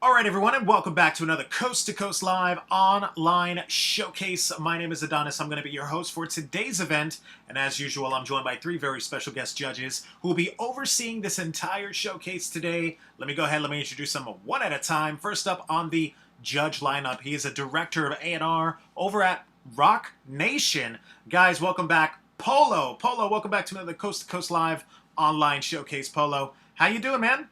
All right, everyone, and welcome back to another Coast to Coast Live online showcase. My name is Adonis. I'm going to be your host for today's event. And as usual, I'm joined by three very special guest judges who will be overseeing this entire showcase today. Let me introduce them one at a time. First up on the judge lineup, he is a director of A&R over at Rock Nation. Guys, welcome back. Polo. Polo, welcome back to another Coast to Coast Live online showcase. Polo, how you doing, man?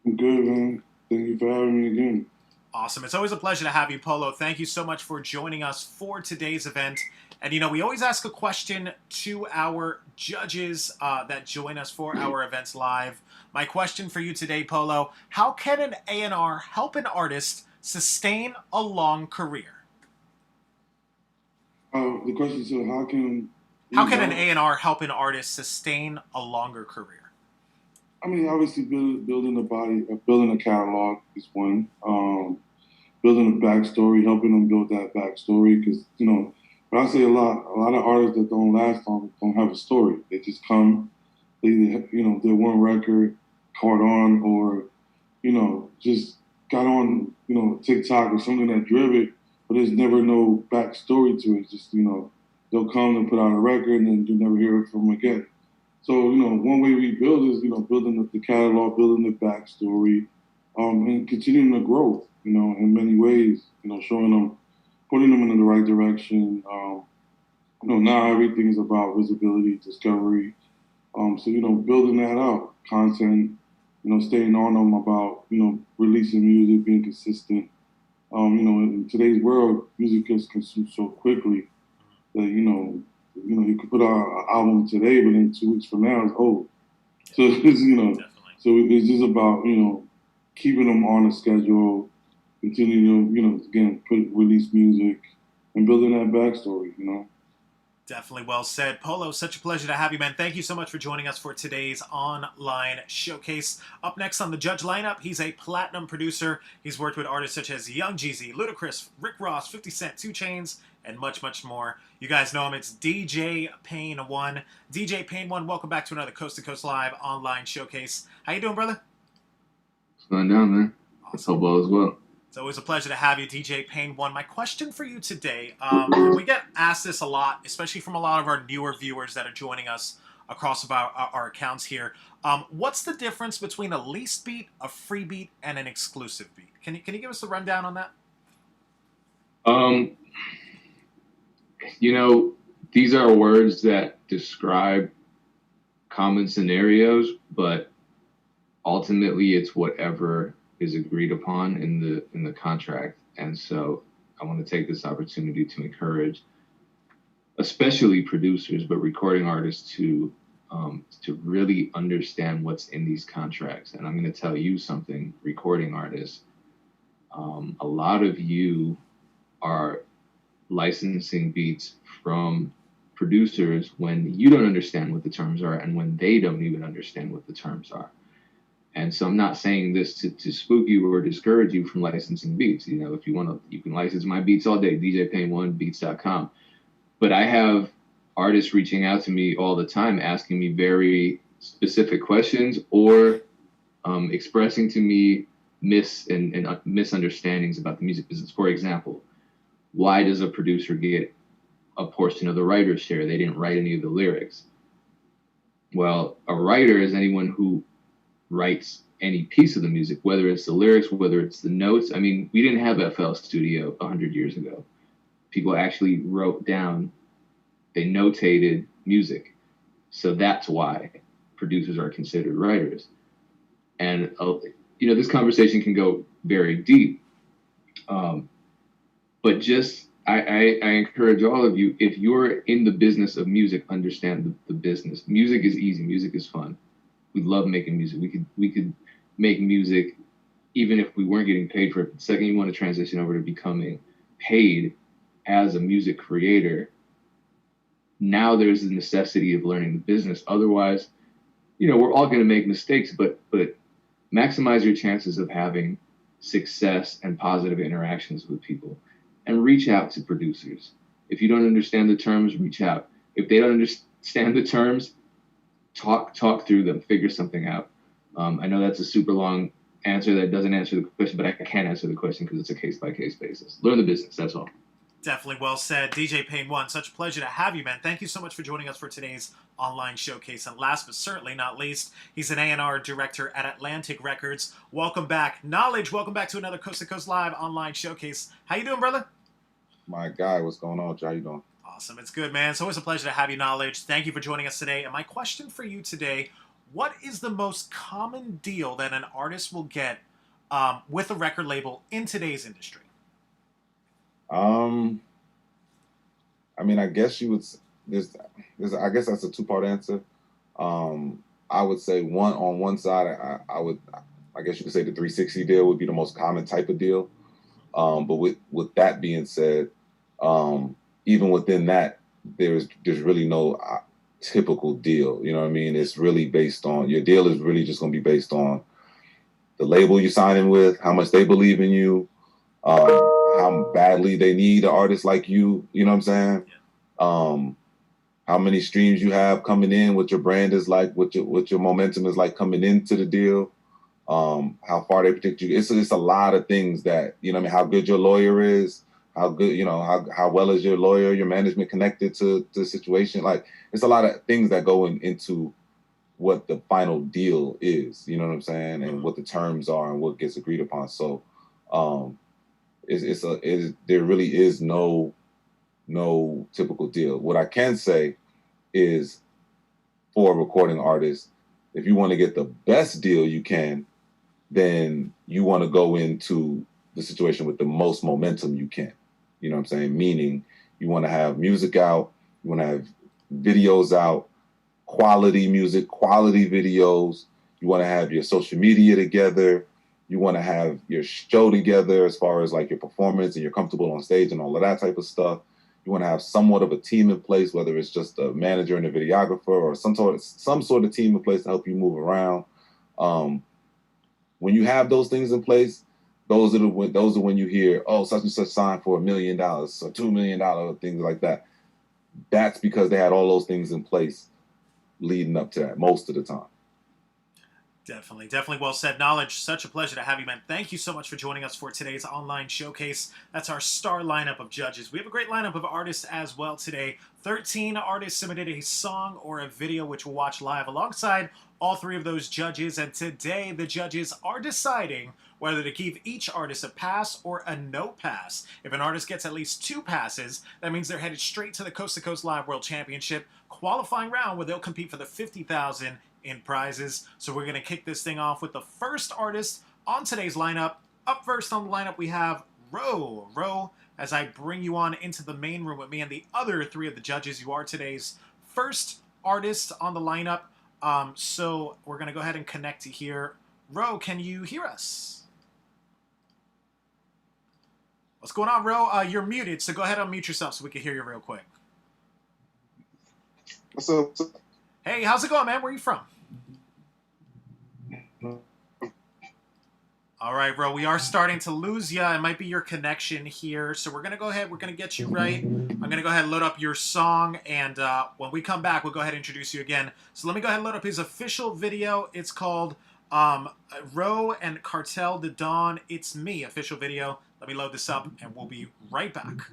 I'm good, man. Thank you for having me again. Awesome. It's always a pleasure to have you, Polo. Thank you so much for joining us for today's event. And, we always ask a question to our judges that join us for our events live. My question for you today, Polo, how can an A&R help an artist sustain a long career? The question is, how can How can an A&R help an artist sustain a longer career? I mean, obviously, building a body, building a catalog is one. Building a backstory, helping them build that backstory, because but I say a lot of artists that don't last long don't have a story. They just come, they're one record, caught on, or just got on, TikTok or something that drove it, but there's never no backstory to it. It's just they'll come and put out a record, and then you never hear from them again. So, one way we build is, building up the catalog, building the backstory, and continuing the growth, in many ways, showing them, putting them in the right direction. Now everything is about visibility, discovery. So, building that out, content, staying on them about, releasing music, being consistent. In today's world, music is consumed so quickly that, you could put out an album today, but then 2 weeks from now it's old. So it's, Definitely. so it's just about, keeping them on a schedule, continue to, again, release music and building that backstory. Definitely well said. Polo, such a pleasure to have you, man. Thank you so much for joining us for today's online showcase. Up next on the judge lineup, he's a platinum producer. He's worked with artists such as Young Jeezy, LUDACRIS, Rick Ross, 50 Cent, 2 Chainz, and much, much more. You guys know him. It's DJ Payne 1. DJ Payne 1, welcome back to another Coast to Coast Live online showcase. How you doing, brother? What's going down, man? It's hope all as well. It's always a pleasure to have you, DJ Payne 1. My question for you today, we get asked this a lot, especially from a lot of our newer viewers that are joining us across of our accounts here. What's the difference between a leased beat, a free beat, and an exclusive beat? Can you give us a rundown on that? These are words that describe common scenarios, but ultimately it's whatever is agreed upon in the contract. And so I want to take this opportunity to encourage, especially producers, but recording artists to really understand what's in these contracts. And I'm going to tell you something, recording artists. A lot of you are licensing beats from producers when you don't understand what the terms are and when they don't even understand what the terms are. And so I'm not saying this to spook you or discourage you from licensing beats. If you want to, you can license my beats all day, djpayne1beats.com. But I have artists reaching out to me all the time, asking me very specific questions or expressing to me misunderstandings about the music business. For example, why does a producer get a portion of the writer's share? They didn't write any of the lyrics. Well, a writer is anyone who writes any piece of the music, whether it's the lyrics, whether it's the notes. I mean, we didn't have FL Studio 100 years ago. People actually wrote down, they notated music. So that's why producers are considered writers. And, this conversation can go very deep. But just, I encourage all of you, if you're in the business of music, understand the business. Music is easy. Music is fun. We love making music. We could make music even if we weren't getting paid for it. The second you want to transition over to becoming paid as a music creator, now there's the necessity of learning the business. Otherwise, we're all going to make mistakes, but maximize your chances of having success and positive interactions with people, and reach out to producers. If you don't understand the terms, reach out. If they don't understand the terms, talk through them, figure something out. I know that's a super long answer that doesn't answer the question, but I can answer the question because it's a case-by-case basis. Learn the business, that's all. Definitely well said. DJ Payne 1, such a pleasure to have you, man. Thank you so much for joining us for today's online showcase. And last but certainly not least, he's an A&R director at Atlantic Records. Welcome back. Knowledge, welcome back to another Coast to Coast Live online showcase. How you doing, brother? My guy, what's going on? How you doing? Awesome. It's good, man. It's always a pleasure to have you, Knowledge. Thank you for joining us today. And my question for you today, what is the most common deal that an artist will get with a record label in today's industry? I mean, I guess you would. I guess that's a two-part answer. I would say on one side, I guess you could say the 360 deal would be the most common type of deal. But with that being said, even within that, there's really no typical deal. You know what I mean? It's really based on your deal is really just going to be based on the label you're signing with, how much they believe in you, how badly they need an artist like you. You know what I'm saying? Yeah. How many streams you have coming in, what your brand is like, what your momentum is like coming into the deal, how far they protect you. It's a lot of things that, you know what I mean, how good your lawyer is, how good, you know, how well is your lawyer, your management connected to the situation. Like, it's a lot of things that go into what the final deal is, you know what I'm saying, and what the terms are and what gets agreed upon. So there really is no typical deal. What I can say is, for a recording artist, if you want to get the best deal you can, then you want to go into the situation with the most momentum you can. You know what I'm saying? Meaning, you want to have music out, you want to have videos out, quality music, quality videos. You want to have your social media together. You want to have your show together as far as like your performance and you're comfortable on stage and all of that type of stuff. You want to have somewhat of a team in place, whether it's just a manager and a videographer or some sort of team in place to help you move around. When you have those things in place, those are when you hear, oh, such and such signed for $1 million or $2 million, things like that. That's because they had all those things in place leading up to that most of the time. Definitely well said. Knowledge, such a pleasure to have you, man. Thank you so much for joining us for today's online showcase. That's our star lineup of judges. We have a great lineup of artists as well today. 13 artists submitted a song or a video, which we'll watch live alongside all three of those judges. And today, the judges are deciding whether to give each artist a pass or a no pass. If an artist gets at least 2 passes, that means they're headed straight to the Coast to Coast Live World Championship qualifying round, where they'll compete for the $50,000 in prizes. So we're going to kick this thing off with the first artist on today's lineup. Up first on the lineup, we have Ro. Ro, as I bring you on into the main room with me and the other 3 of the judges, you are today's first artist on the lineup. So we're going to go ahead and connect to here. Ro, can you hear us? What's going on, Ro? You're muted, so go ahead and unmute yourself so we can hear you real quick. What's up? Hey, how's it going, man? Where are you from? All right, bro. We are starting to lose you. It might be your connection here. So we're going to go ahead. We're going to get you right. I'm going to go ahead and load up your song. And when we come back, we'll go ahead and introduce you again. So let me go ahead and load up his official video. It's called Ro and Cartel de Dawn, It's Me official video. Let me load this up, and we'll be right back.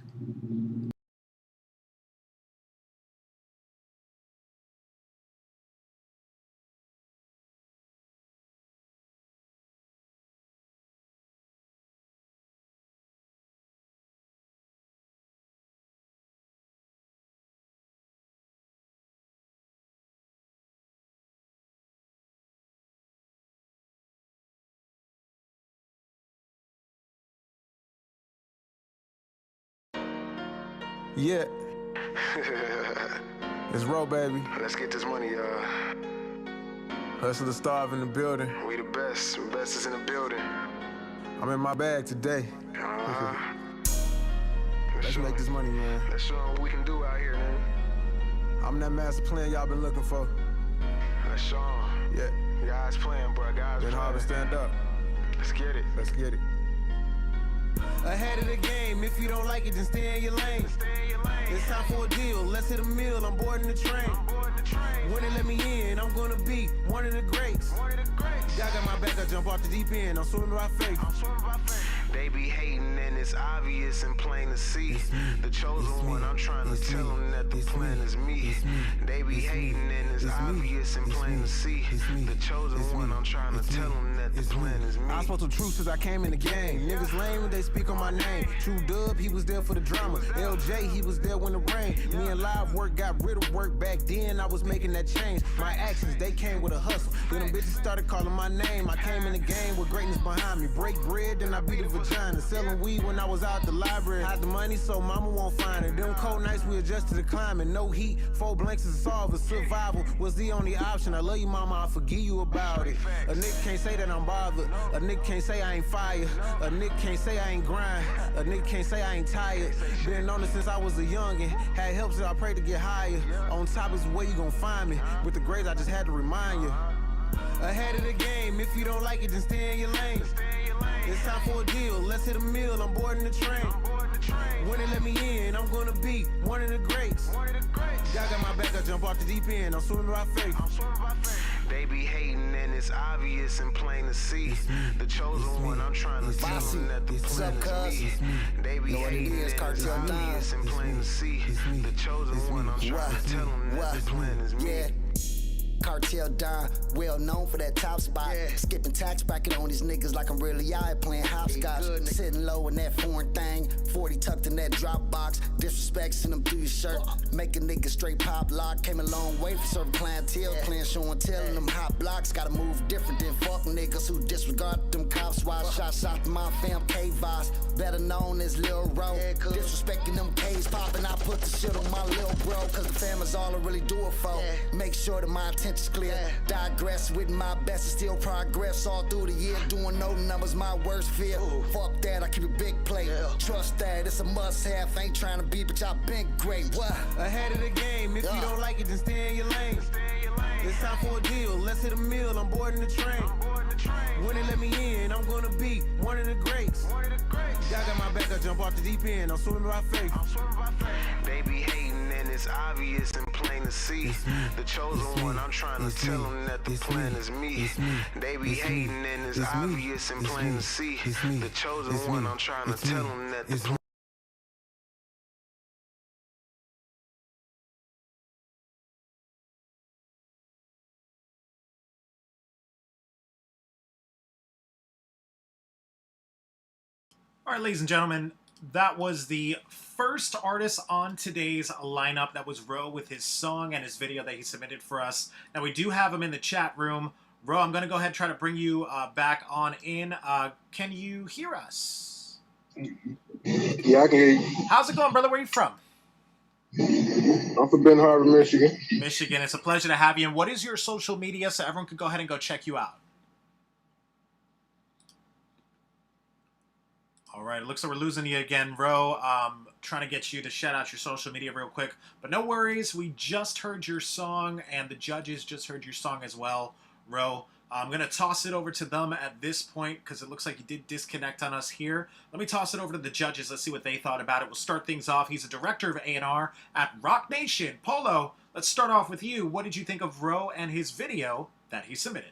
Yeah. It's Ro, baby. Let's get this money, y'all. Hustle to starve in the building. We the best. The best is in the building. I'm in my bag today. Let's sure. make this money, man. Let's show 'em what we can do out here, man. I'm that master plan y'all been looking for. Let's show 'em. Yeah. Guys playing, bro. Guys Been playing. hard to stand up. Let's get it. Let's get it. Ahead of the game, if you don't like it, then stay in your lane. It's time for a deal, let's hit a meal, I'm boarding the train. When they let me in, I'm gonna be one of the greats. Y'all got my back, I jump off the deep end, I'm swimming by faith. They be hating and it's obvious and plain to see. The chosen one, I'm trying to tell them that the plan is me. They be hating and it's obvious and plain to see. The chosen one, I'm trying to tell them that the plan is me. I spoke some truth since I came in the game. Niggas lame when they speak on my name. True Dub, he was there for the drama. LJ, he was there when the rain. Me and Live Work got rid of work. Back then I was making that change. My actions, they came with a hustle. Then them bitches started calling my name. I came in the game with greatness behind me. Break bread, then I beat the vagina. Selling weed when I was out the library. Hide the money so mama won't find it. Them cold nights we adjusted to climate. No heat, 4 blanks is a solver. Survival was the only option. I love you mama, I forgive you about it. A nigga can't say that I'm bothered. A nigga can't say I ain't fired. A nigga can't say I ain't grind. A nigga can't say I ain't tired. Been on it since I was a youngin'. Had help so I prayed to get higher. On top is where you gon' find me. With the grades I just had to remind you. Ahead of the game, if you don't like it, then stay in your lane. It's time for a deal, let's hit a meal, I'm boarding the train. When they let me in, I'm gonna be one of the greats. Y'all got my back, I jump off the deep end, I'm swimming by faith. They be hating and it's obvious and plain to see. The chosen one, I'm trying to tell them that the plan is me. They be hating and it's obvious and plain to see. The chosen one, I'm trying to tell them that the plan is me. Cartel Don, well known for that top spot. Skipping tax bracket on these niggas like I'm really out here playing hopscotch. Sitting low in that foreign thing, 40 tucked in that drop box. Disrespect, send them through your shirt. Make a nigga straight pop lock. Came a long way for serving clientele. Playing show and tell in them hot blocks. Gotta move different than fuck niggas who disregard them cops. Wild shots out to my fam K-Vos. Better known as Lil Ro. Disrespecting them K's popping. I put the shit on my lil bro. Cause the fam is all I really do it for. Make sure that my intentions clear. Digress with my best and still progress all through the year. Doing no numbers, my worst fear. Fuck that, I keep a big plate. Trust that, it's a must have. Ain't trying to be, but y'all been great. What? Ahead of the game, if you don't like it, then stay in your lane. It's time for a deal, let's hit a meal, I'm boarding the train. When they let me in, I'm gonna be one of the greats. Y'all got my back, I jump off the deep end, I'm swimming by faith. They be hating and it's obvious and plain to see. The chosen one, I'm trying to tell them that the plan is me. They be hating and it's obvious and plain to see. The chosen one, I'm trying to tell them that the plan. All right, ladies and gentlemen, that was the first artist on today's lineup. That was Ro with his song and his video that he submitted for us. Now, we do have him in the chat room. Ro, I'm going to go ahead and try to bring you back on in. Can you hear us? Yeah, I can hear you. How's it going, brother? Where are you from? I'm from Ben Harbor, Michigan. Michigan. It's a pleasure to have you. And what is your social media so everyone can go ahead and go check you out? All right, it looks like we're losing you again, Ro. Trying to get you to shout out your social media real quick. But no worries, we just heard your song, and the judges just heard your song as well, Ro. I'm going to toss it over to them at this point, because it looks like you did disconnect on us here. Let me toss it over to the judges. Let's see what they thought about it. We'll start things off. He's a director of A&R at Rock Nation. Polo, let's start off with you. What did you think of Ro and his video that he submitted?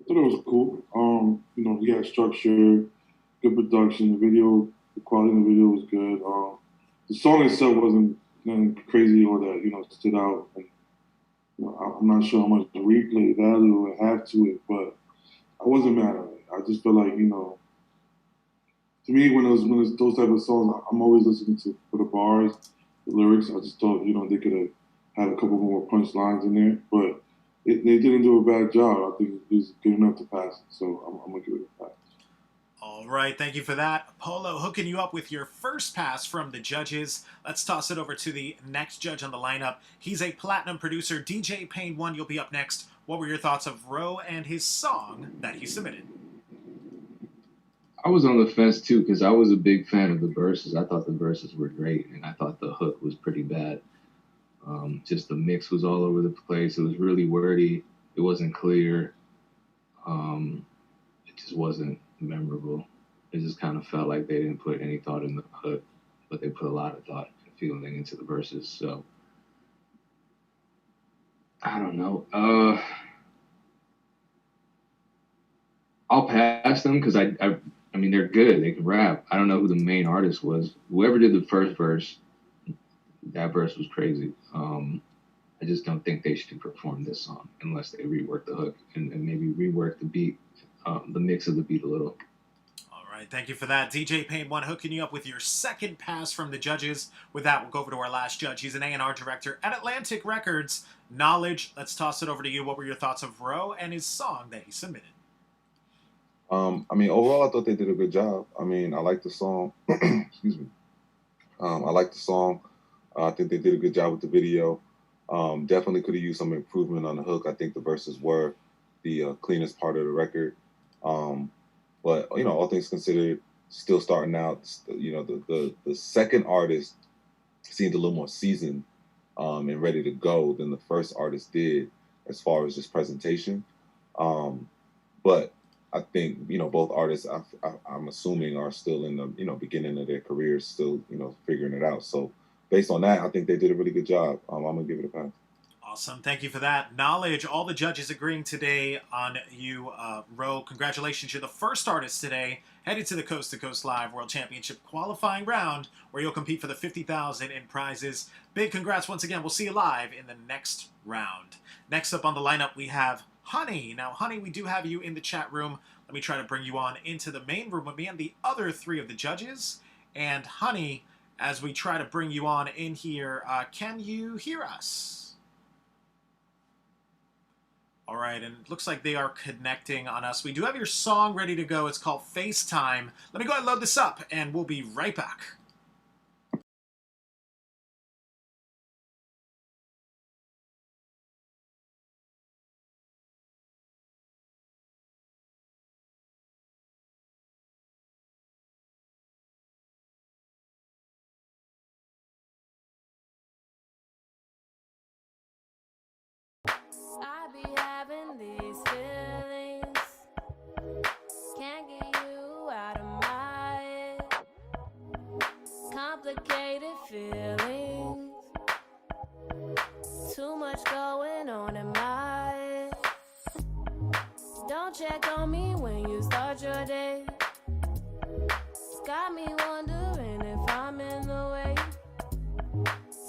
I thought it was cool. You know, he had structure, good production. The quality of the video was good. The song itself wasn't nothing crazy or that, you know, stood out. And, you know, I'm not sure how much replay value it had to it, but I wasn't mad at it. I just feel like, you know, to me, when it's those type of songs, I'm always listening to for the bars, the lyrics. I just thought, you know, they could have had a couple more punch lines in there, but they didn't do a bad job. I think it was good enough to pass it, so I'm going to give it a pass. All right, thank you for that. Polo, hooking you up with your first pass from the judges. Let's toss it over to the next judge on the lineup. He's a platinum producer, DJ Payne 1. You'll be up next. What were your thoughts of Ro and his song that he submitted? I was on the fence too, because I was a big fan of the verses. I thought the verses were great, and I thought the hook was pretty bad. Just the mix was all over the place. It was really wordy. It wasn't clear. It just wasn't memorable. It just kind of felt like they didn't put any thought in the hook, but they put a lot of thought and feeling into the verses. So I don't know. I'll pass them because I mean they're good. They can rap. I don't know who the main artist was. Whoever did the first verse, that verse was crazy. I just don't think they should perform this song unless they rework the hook and maybe rework the beat, the mix of the beat a little. All right, thank you for that. DJ Pain One hooking you up with your second pass from the judges. With that, we'll go over to our last judge. He's an A&R director at Atlantic Records. Knowledge, let's toss it over to you. What were your thoughts of Ro and his song that he submitted? I mean, overall, I thought they did a good job. I mean, I like the song. Excuse me. I like the song. I think they did a good job with the video. Definitely could have used some improvement on the hook. I think the verses were the cleanest part of the record. But, you know, all things considered, still starting out, you know, the second artist seemed a little more seasoned and ready to go than the first artist did as far as just presentation. But I think, you know, both artists, I'm assuming, are still in the, you know, beginning of their careers, still, you know, figuring it out. So based on that, I think they did a really good job. I'm going to give it a pass. Awesome. Thank you for that. Knowledge, all the judges agreeing today on you, Ro. Congratulations. You're the first artist today headed to the Coast to Coast Live World Championship qualifying round where you'll compete for the $50,000 in prizes. Big congrats once again. We'll see you live in the next round. Next up on the lineup, we have Honey. Now, Honey, we do have you in the chat room. Let me try to bring you on into the main room with me and the other three of the judges. And Honey, as we try to bring you on in here, can you hear us? All right, and it looks like they are connecting on us. We do have your song ready to go. It's called FaceTime. Let me go ahead and load this up, and we'll be right back. I be having these feelings, can't get you out of my head. Complicated feelings, too much going on in my head. Don't check on me when you start your day. Got me wondering if I'm in the way.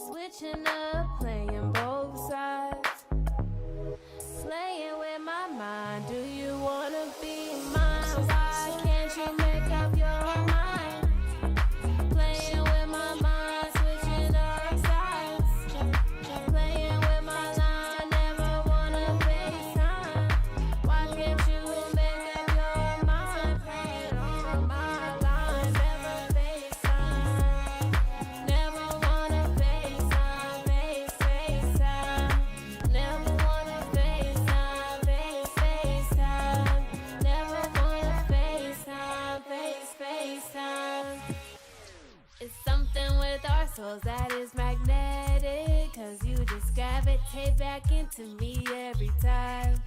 Switching up, playing both sides. Playing with my mind, do you wanna be mine? Why can't you make up your mind? Playing with my mind, switching up sides. Playing with my line, never wanna FaceTime. Why can't you make up your mind? Playing on my line, never FaceTime. Never wanna FaceTime, FaceTime. Never wanna FaceTime, FaceTime. Never wanna FaceTime, FaceTime. It's something with our souls that is magnetic, 'cause you just gravitate back into me every time.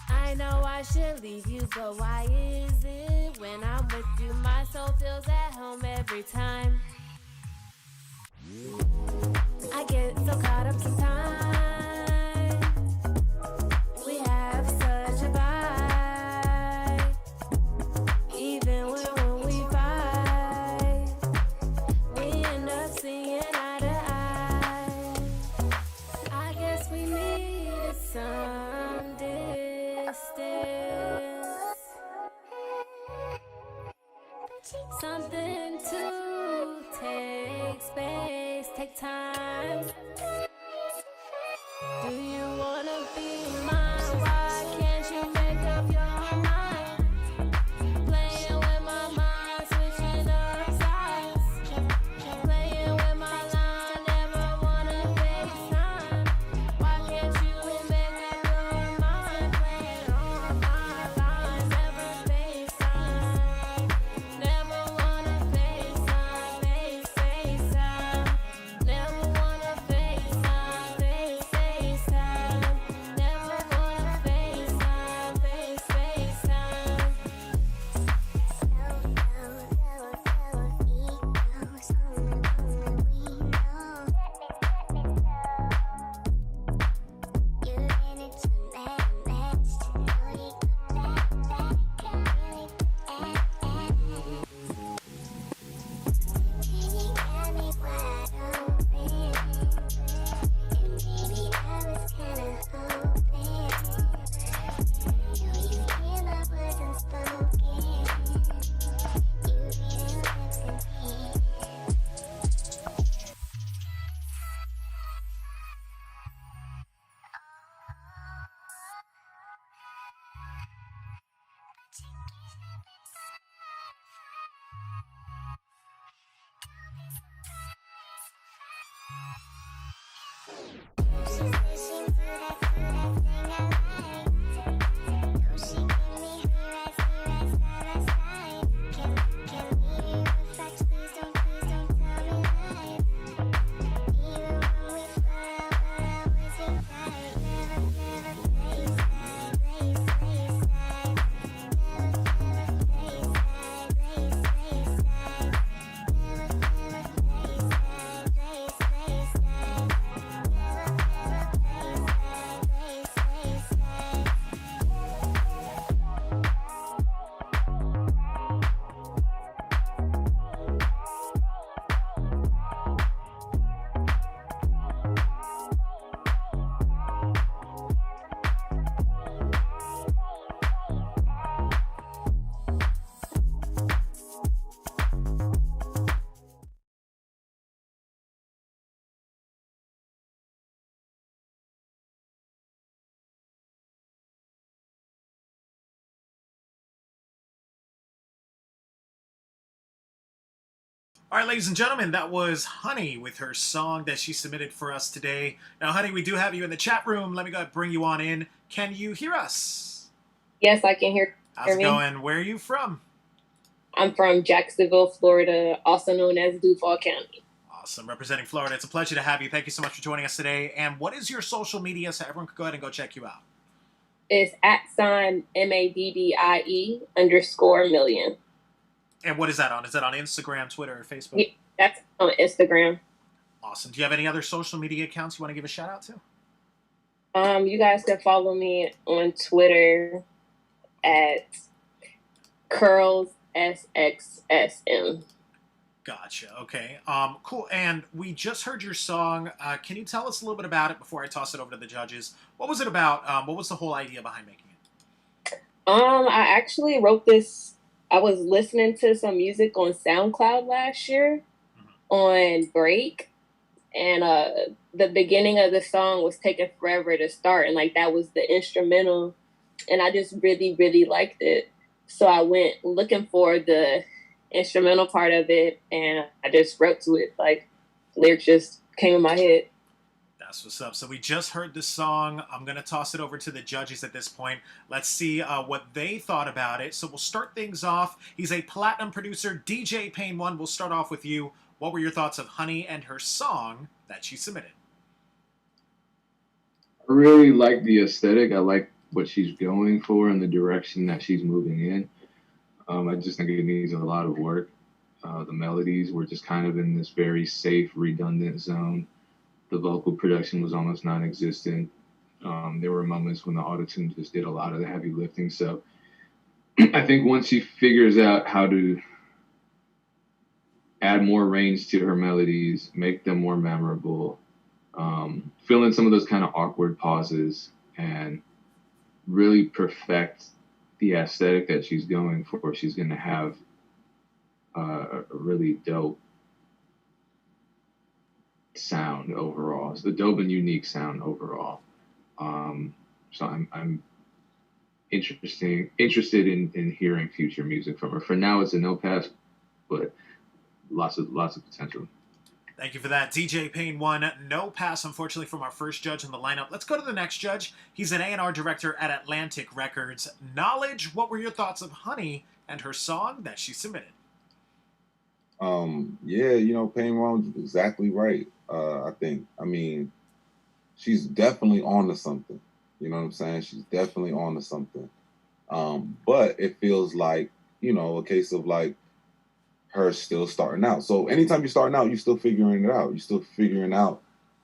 I know I should leave you, but why is it when I'm with you, my soul feels at home every time? I get so caught up sometimes. We have such a vibe, even when we fight. We end up seeing eye to eye. I guess we needed some distance, something to take space, take time. All right, ladies and gentlemen, that was Honey with her song that she submitted for us today. Now, Honey, we do have you in the chat room. Let me go ahead and bring you on in. Can you hear us? Yes, I can hear How's it me. going? Where are you from? I'm from Jacksonville, Florida, also known as Duval County. Awesome. Representing Florida. It's a pleasure to have you. Thank you so much for joining us today. And what is your social media so everyone can go ahead and go check you out? It's @MADDIE_million. And what is that on? Is that on Instagram, Twitter, or Facebook? Yeah, that's on Instagram. Awesome. Do you have any other social media accounts you want to give a shout out to? You guys can follow me on Twitter at CurlsSXSM. Gotcha. Okay. Cool. And we just heard your song. Can you tell us a little bit about it before I toss it over to the judges? What was it about? What was the whole idea behind making it? I actually wrote this. I was listening to some music on SoundCloud last year on break, and the beginning of the song was taking forever to start, and like that was the instrumental, and I just really, really liked it. So I went looking for the instrumental part of it, and I just wrote to it. Like, lyrics just came in my head. That's what's up. So we just heard the song. I'm going to toss it over to the judges at this point. Let's see what they thought about it. So we'll start things off. He's a platinum producer, DJ Pain One. We'll start off with you. What were your thoughts of Honey and her song that she submitted? I really like the aesthetic. I like what she's going for and the direction that she's moving in. I just think it needs a lot of work. The melodies were just kind of in this very safe, redundant zone. The vocal production was almost non-existent. There were moments when the autotune just did a lot of the heavy lifting. So I think once she figures out how to add more range to her melodies, make them more memorable, fill in some of those kind of awkward pauses, and really perfect the aesthetic that she's going for, she's going to have a really dope sound overall. It's the dope and unique sound overall. So I'm interested in hearing future music from her. For now, it's a no pass, but lots of potential. Thank you for that. DJ Pain One, no pass, unfortunately, from our first judge in the lineup. Let's go to the next judge. He's an A&R director at Atlantic Records. Knowledge, what were your thoughts of Honey and her song that she submitted? Yeah, Pain One was exactly right. I think. I mean, she's definitely on to something. You know what I'm saying? She's definitely on to something. But it feels like, a case of like her still starting out. So anytime you're starting out, you're still figuring it out. You're still figuring out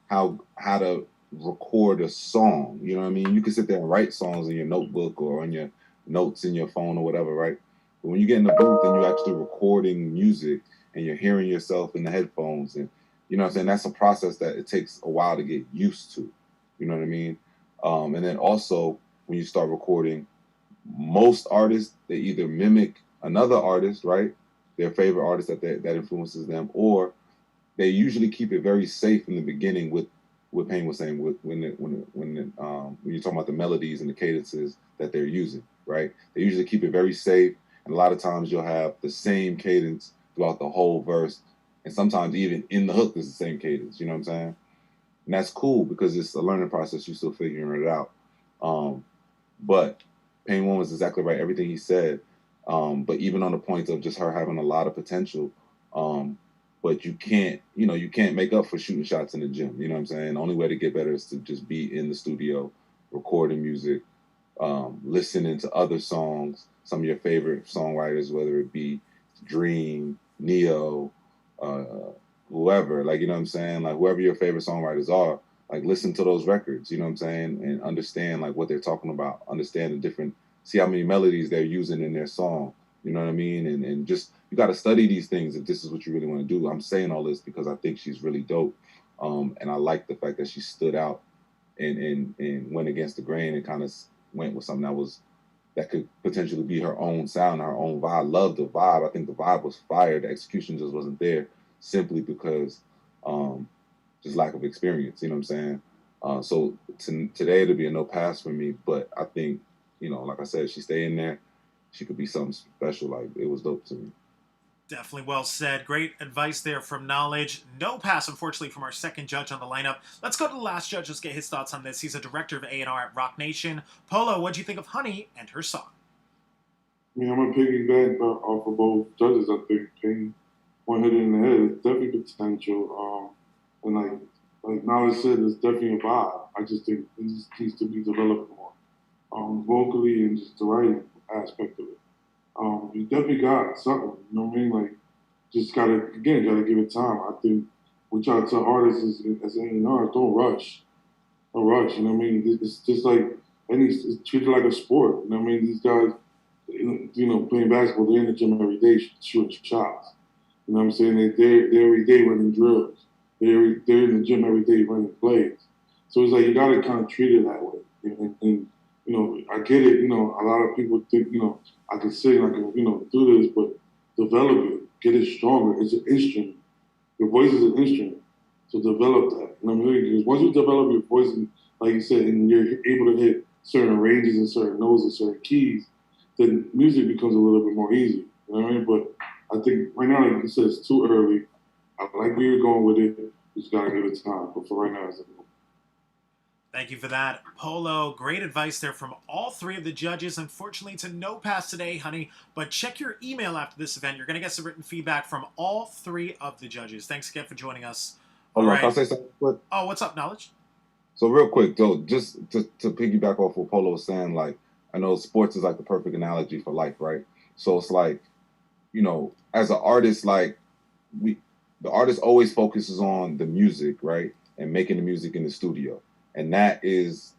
how to record a song. You know what I mean? You can sit there and write songs in your notebook or on your notes in your phone or whatever, right? But when you get in the booth and you're actually recording music and you're hearing yourself in the headphones, and you know what I'm saying, that's a process that it takes a while to get used to. You know what I mean? And then also when you start recording, most artists, they either mimic another artist, right? Their favorite artist that influences them, or they usually keep it very safe in the beginning with what Payne was saying when you're talking about the melodies and the cadences that they're using, right? They usually keep it very safe, and a lot of times you'll have the same cadence throughout the whole verse, And sometimes even in the hook is the same cadence, you know what I'm saying? And that's cool because it's a learning process. You're still figuring it out. But Pain One was exactly right. Everything he said. But even on the point of just her having a lot of potential, but you can't make up for shooting shots in the gym. You know what I'm saying? The only way to get better is to just be in the studio, recording music, listening to other songs, some of your favorite songwriters, whether it be Dream, Neo, whoever, like, you know what I'm saying? Like, whoever your favorite songwriters are, like, listen to those records, you know what I'm saying? And understand, like, what they're talking about, understand the different, see how many melodies they're using in their song, you know what I mean? And just, you got to study these things if this is what you really want to do. I'm saying all this because I think she's really dope. And I like the fact that she stood out and went against the grain and kind of went with something that could potentially be her own sound, her own vibe. I love the vibe. I think the vibe was fire. The execution just wasn't there simply because just lack of experience, you know what I'm saying? So today it'll be a no pass for me, but I think, you know, like I said, she stay in there, she could be something special. Like, it was dope to me. Definitely well said. Great advice there from Knowledge. No pass, unfortunately, from our second judge on the lineup. Let's go to the last judge. Let's get his thoughts on this. He's a director of A&R at Rock Nation. Polo, what'd you think of Honey and her song? I mean, I'm going to piggyback off of both judges. I think Pain One hit it in the head. It's definitely potential. And like Knowledge said, it's definitely a vibe. I just think it just needs to be developed more, vocally and just the writing aspect of it. You definitely got something, you know what I mean? Like, just gotta give it time. I think we try to tell artists as A&R, don't rush, you know what I mean? It's just like, it's treated like a sport, you know what I mean? These guys, you know, playing basketball, they're in the gym every day shooting shots, you know what I'm saying? They're every day running drills. They're in the gym every day running plays. So it's like, you gotta kind of treat it that way. And you know, I get it, you know, a lot of people think, you know, I can sing, I can, you know, do this, but develop it, get it stronger. It's an instrument. Your voice is an instrument. So develop that. You know what I mean? Because once you develop your voice, and, like you said, and you're able to hit certain ranges and certain notes and certain keys, then music becomes a little bit more easy. You know what I mean? But I think right now, like you said, it's too early. I like where you're going with it. You just got to give it time. But for right now, it's a no. Thank you for that, Polo. Great advice there from all three of the judges. Unfortunately, it's a no pass today, Honey, but check your email after this event. You're going to get some written feedback from all three of the judges. Thanks again for joining us. Hold on, can I say something quick? Oh, what's up, Knowledge? So real quick, though, just to piggyback off what Polo was saying, like, I know sports is like the perfect analogy for life, right? So it's like, you know, as an artist, like, the artist always focuses on the music, right? And making the music in the studio. And that is,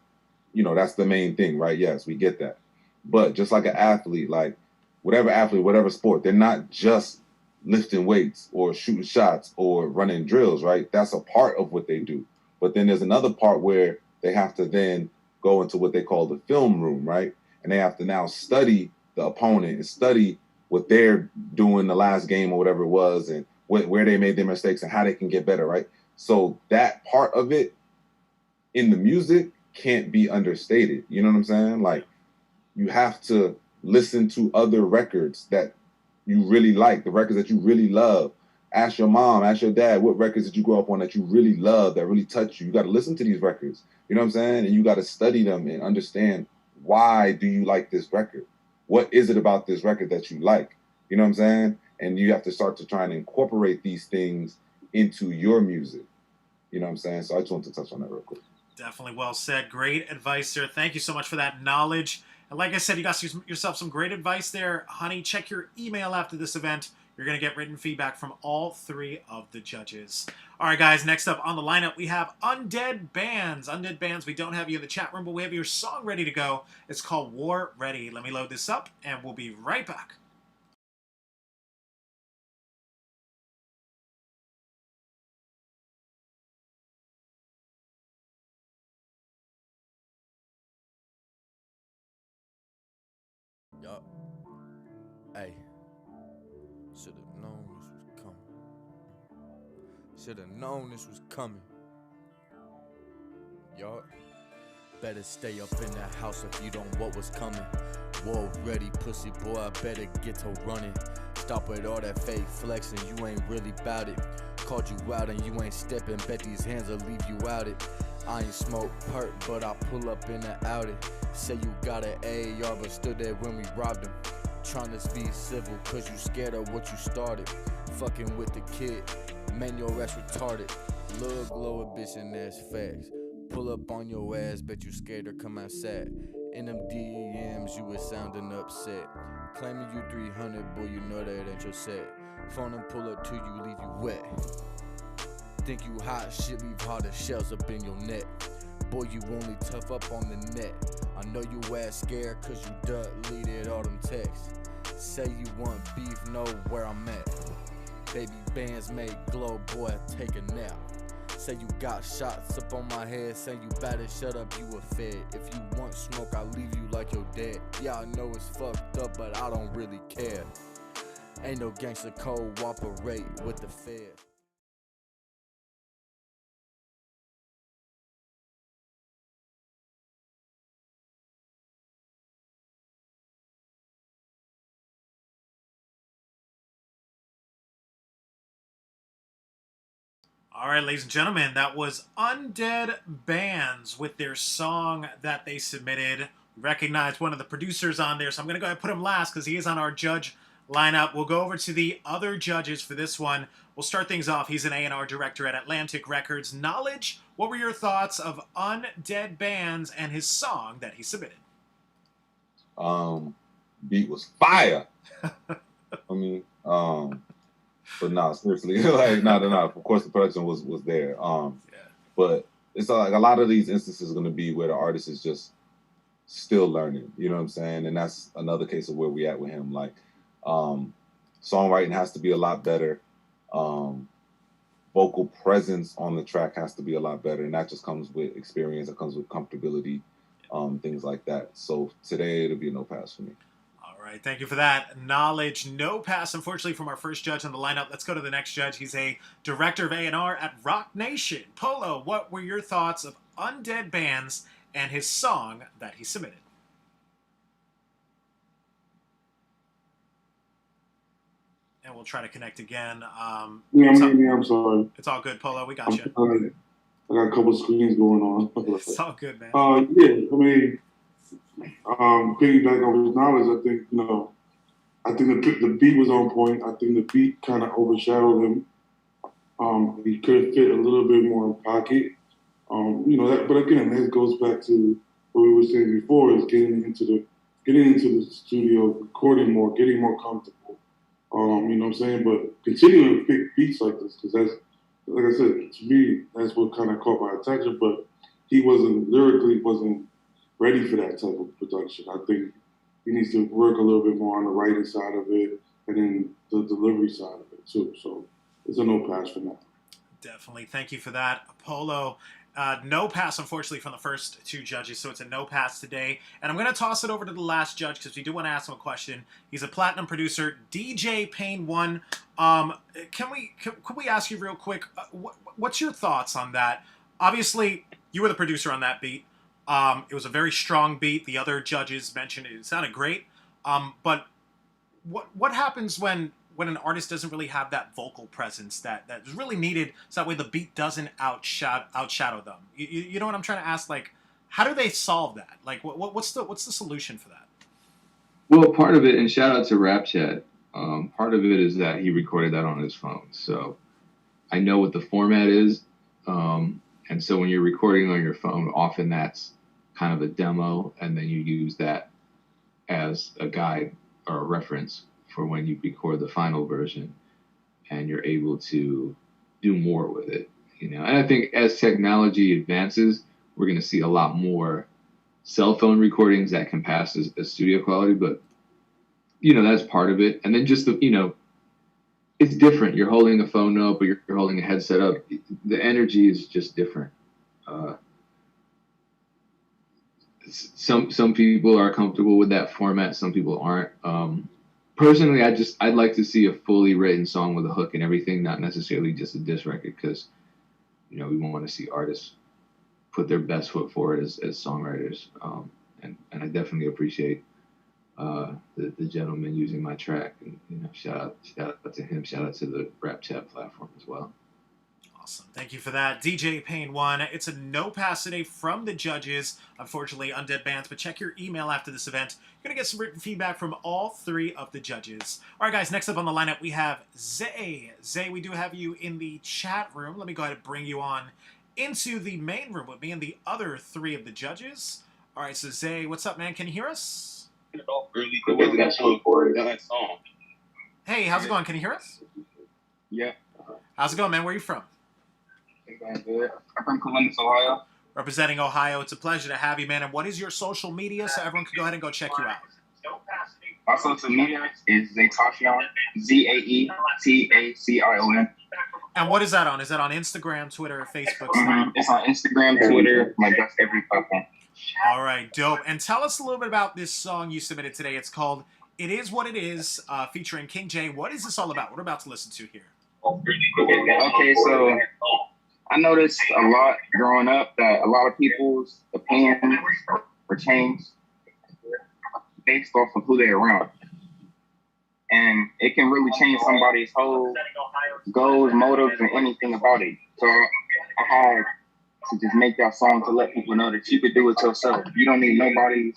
you know, that's the main thing, right? Yes, we get that. But just like an athlete, like whatever sport, they're not just lifting weights or shooting shots or running drills, right? That's a part of what they do. But then there's another part where they have to then go into what they call the film room, right? And they have to now study the opponent and study what they're doing the last game or whatever it was and where they made their mistakes and how they can get better, right? So that part of it in the music can't be understated. You know what I'm saying? Like, you have to listen to other records that you really like, the records that you really love. Ask your mom, ask your dad, what records did you grow up on that you really love, that really touch you? You got to listen to these records. You know what I'm saying? And you got to study them and understand, why do you like this record? What is it about this record that you like? You know what I'm saying? And you have to start to try and incorporate these things into your music. You know what I'm saying? So I just want to touch on that real quick. Definitely well said. Great advice, sir. Thank you so much for that knowledge. And like I said, you got yourself some great advice there. Honey, check your email after this event. You're going to get written feedback from all three of the judges. All right, guys, next up on the lineup, we have Undead Bands. Undead Bands, we don't have you in the chat room, but we have your song ready to go. It's called War Ready. Let me load this up, and we'll be right back. Yup. Hey. Should've known this was coming. Should've known this was coming. Yup. Better stay up in that house if you don't know what was coming. War ready, pussy boy, I better get to running. Stop with all that fake flexing, you ain't really bout it. Called you out and you ain't stepping, bet these hands will leave you out it. I ain't smoke perk, but I pull up in the Audi. Say you got an AR, but stood there when we robbed him. Tryna be civil, cause you scared of what you started. Fucking with the kid, man, your ass retarded. Lil' glow a bitch and that's facts. Pull up on your ass, bet you scared to come outside. In them DMs, you was sounding upset. Claiming you 300, boy, you know that ain't your set. Phone and pull up to you, leave you wet. Think you hot, shit leave harder shells up in your neck. Boy, you only tough up on the net. I know you ass scared cause you deleted all them texts. Say you want beef, know where I'm at. Baby bands make glow, boy, take a nap. Say you got shots up on my head, say you better shut up, you a fed. If you want smoke, I'll leave you like you're dead. Yeah, I know it's fucked up, but I don't really care. Ain't no gangster cooperate with the Fed. All right, ladies and gentlemen, that was Undead Bands with their song that they submitted. Recognized one of the producers on there, so I'm going to go ahead and put him last because he is on our judge lineup. We'll go over to the other judges for this one. We'll start things off. He's an A&R director at Atlantic Records. Knowledge, what were your thoughts of Undead Bands and his song that he submitted? Beat was fire. I mean, but nah, seriously, like nah. Of course, the production was there. But it's like a lot of these instances are going to be where the artist is just still learning. You know what I'm saying? And that's another case of where we at with him. Like, songwriting has to be a lot better. Vocal presence on the track has to be a lot better, and that just comes with experience. It comes with comfortability, things like that. So today it'll be a no pass for me. All right, thank you for that. Knowledge, no pass, unfortunately, from our first judge on the lineup. Let's go to the next judge. He's a director of A&R at Rock Nation. Polo, what were your thoughts of Undead Bands and his song that he submitted? And we'll try to connect again. I'm sorry. It's all good, Polo. We got you. I got a couple of screens going on. It's all good, man. Yeah, I mean, piggyback on his knowledge, I think, I think the beat was on point. I think the beat kind of overshadowed him. He could have fit a little bit more in pocket. But again, that goes back to what we were saying before, is getting into the studio, recording more, getting more comfortable. You know what I'm saying? But continuing to pick beats like this, because that's, like I said, to me, that's what kind of caught my attention. But he lyrically wasn't ready for that type of production. I think he needs to work a little bit more on the writing side of it and then the delivery side of it too. So it's a no pass for now. Definitely. Thank you for that, Polo. No pass, unfortunately, from the first two judges, so it's a no pass today. And I'm going to toss it over to the last judge because we do want to ask him a question. He's a platinum producer, DJ Payne 1. Can we ask you real quick, what's your thoughts on that? Obviously, you were the producer on that beat. It was a very strong beat. The other judges mentioned it sounded great. But what happens when an artist doesn't really have that vocal presence that is really needed, so that way the beat doesn't outshadow them? You know what I'm trying to ask? Like, how do they solve that? Like, what's the solution for that? Well, part of it, and shout out to Rap Chat, part of it is that he recorded that on his phone. So I know what the format is. And so when you're recording on your phone, often that's kind of a demo, and then you use that as a guide or a reference for when you record the final version, and you're able to do more with it, And I think as technology advances, we're going to see a lot more cell phone recordings that can pass as studio quality, but that's part of it. And then just it's different. You're holding a phone up, or you're holding a headset up. The energy is just different. Some people are comfortable with that format. Some people aren't. Personally, I'd like to see a fully written song with a hook and everything, not necessarily just a diss record, because we want to see artists put their best foot forward as songwriters. And I definitely appreciate the gentleman using my track, and shout out to him, shout out to the Rap Chat platform as well. Awesome. Thank you for that. DJ Pain 1. It's a no pass today from the judges. Unfortunately, undead bans, but check your email after this event. You're going to get some written feedback from all 3 of the judges. All right, guys, next up on the lineup, we have Zay. Zay, we do have you in the chat room. Let me go ahead and bring you on into the main room with me and the other 3 of the judges. All right, so Zay, what's up, man? Can you hear us? That song. Hey, how's it going? Can you hear us? Yeah. How's it going, man? Where are you from? I'm good. I'm from Columbus, Ohio. Representing Ohio. It's a pleasure to have you, man. And what is your social media so everyone can go ahead and go check you out? My social media is Zaytacion, Zaetacion. And what is that on? Is that on Instagram, Twitter, Facebook? It's on Instagram, Twitter, that's every platform. All right, dope. And tell us a little bit about this song you submitted today. It's called It Is What It Is, featuring King J. What is this all about? What we're about to listen to here. Okay, so I noticed a lot growing up that a lot of people's opinions were changed based off of who they're around. And it can really change somebody's whole goals, motives, and anything about it. So I had to just make that song to let people know that you could do it yourself. You don't need nobody's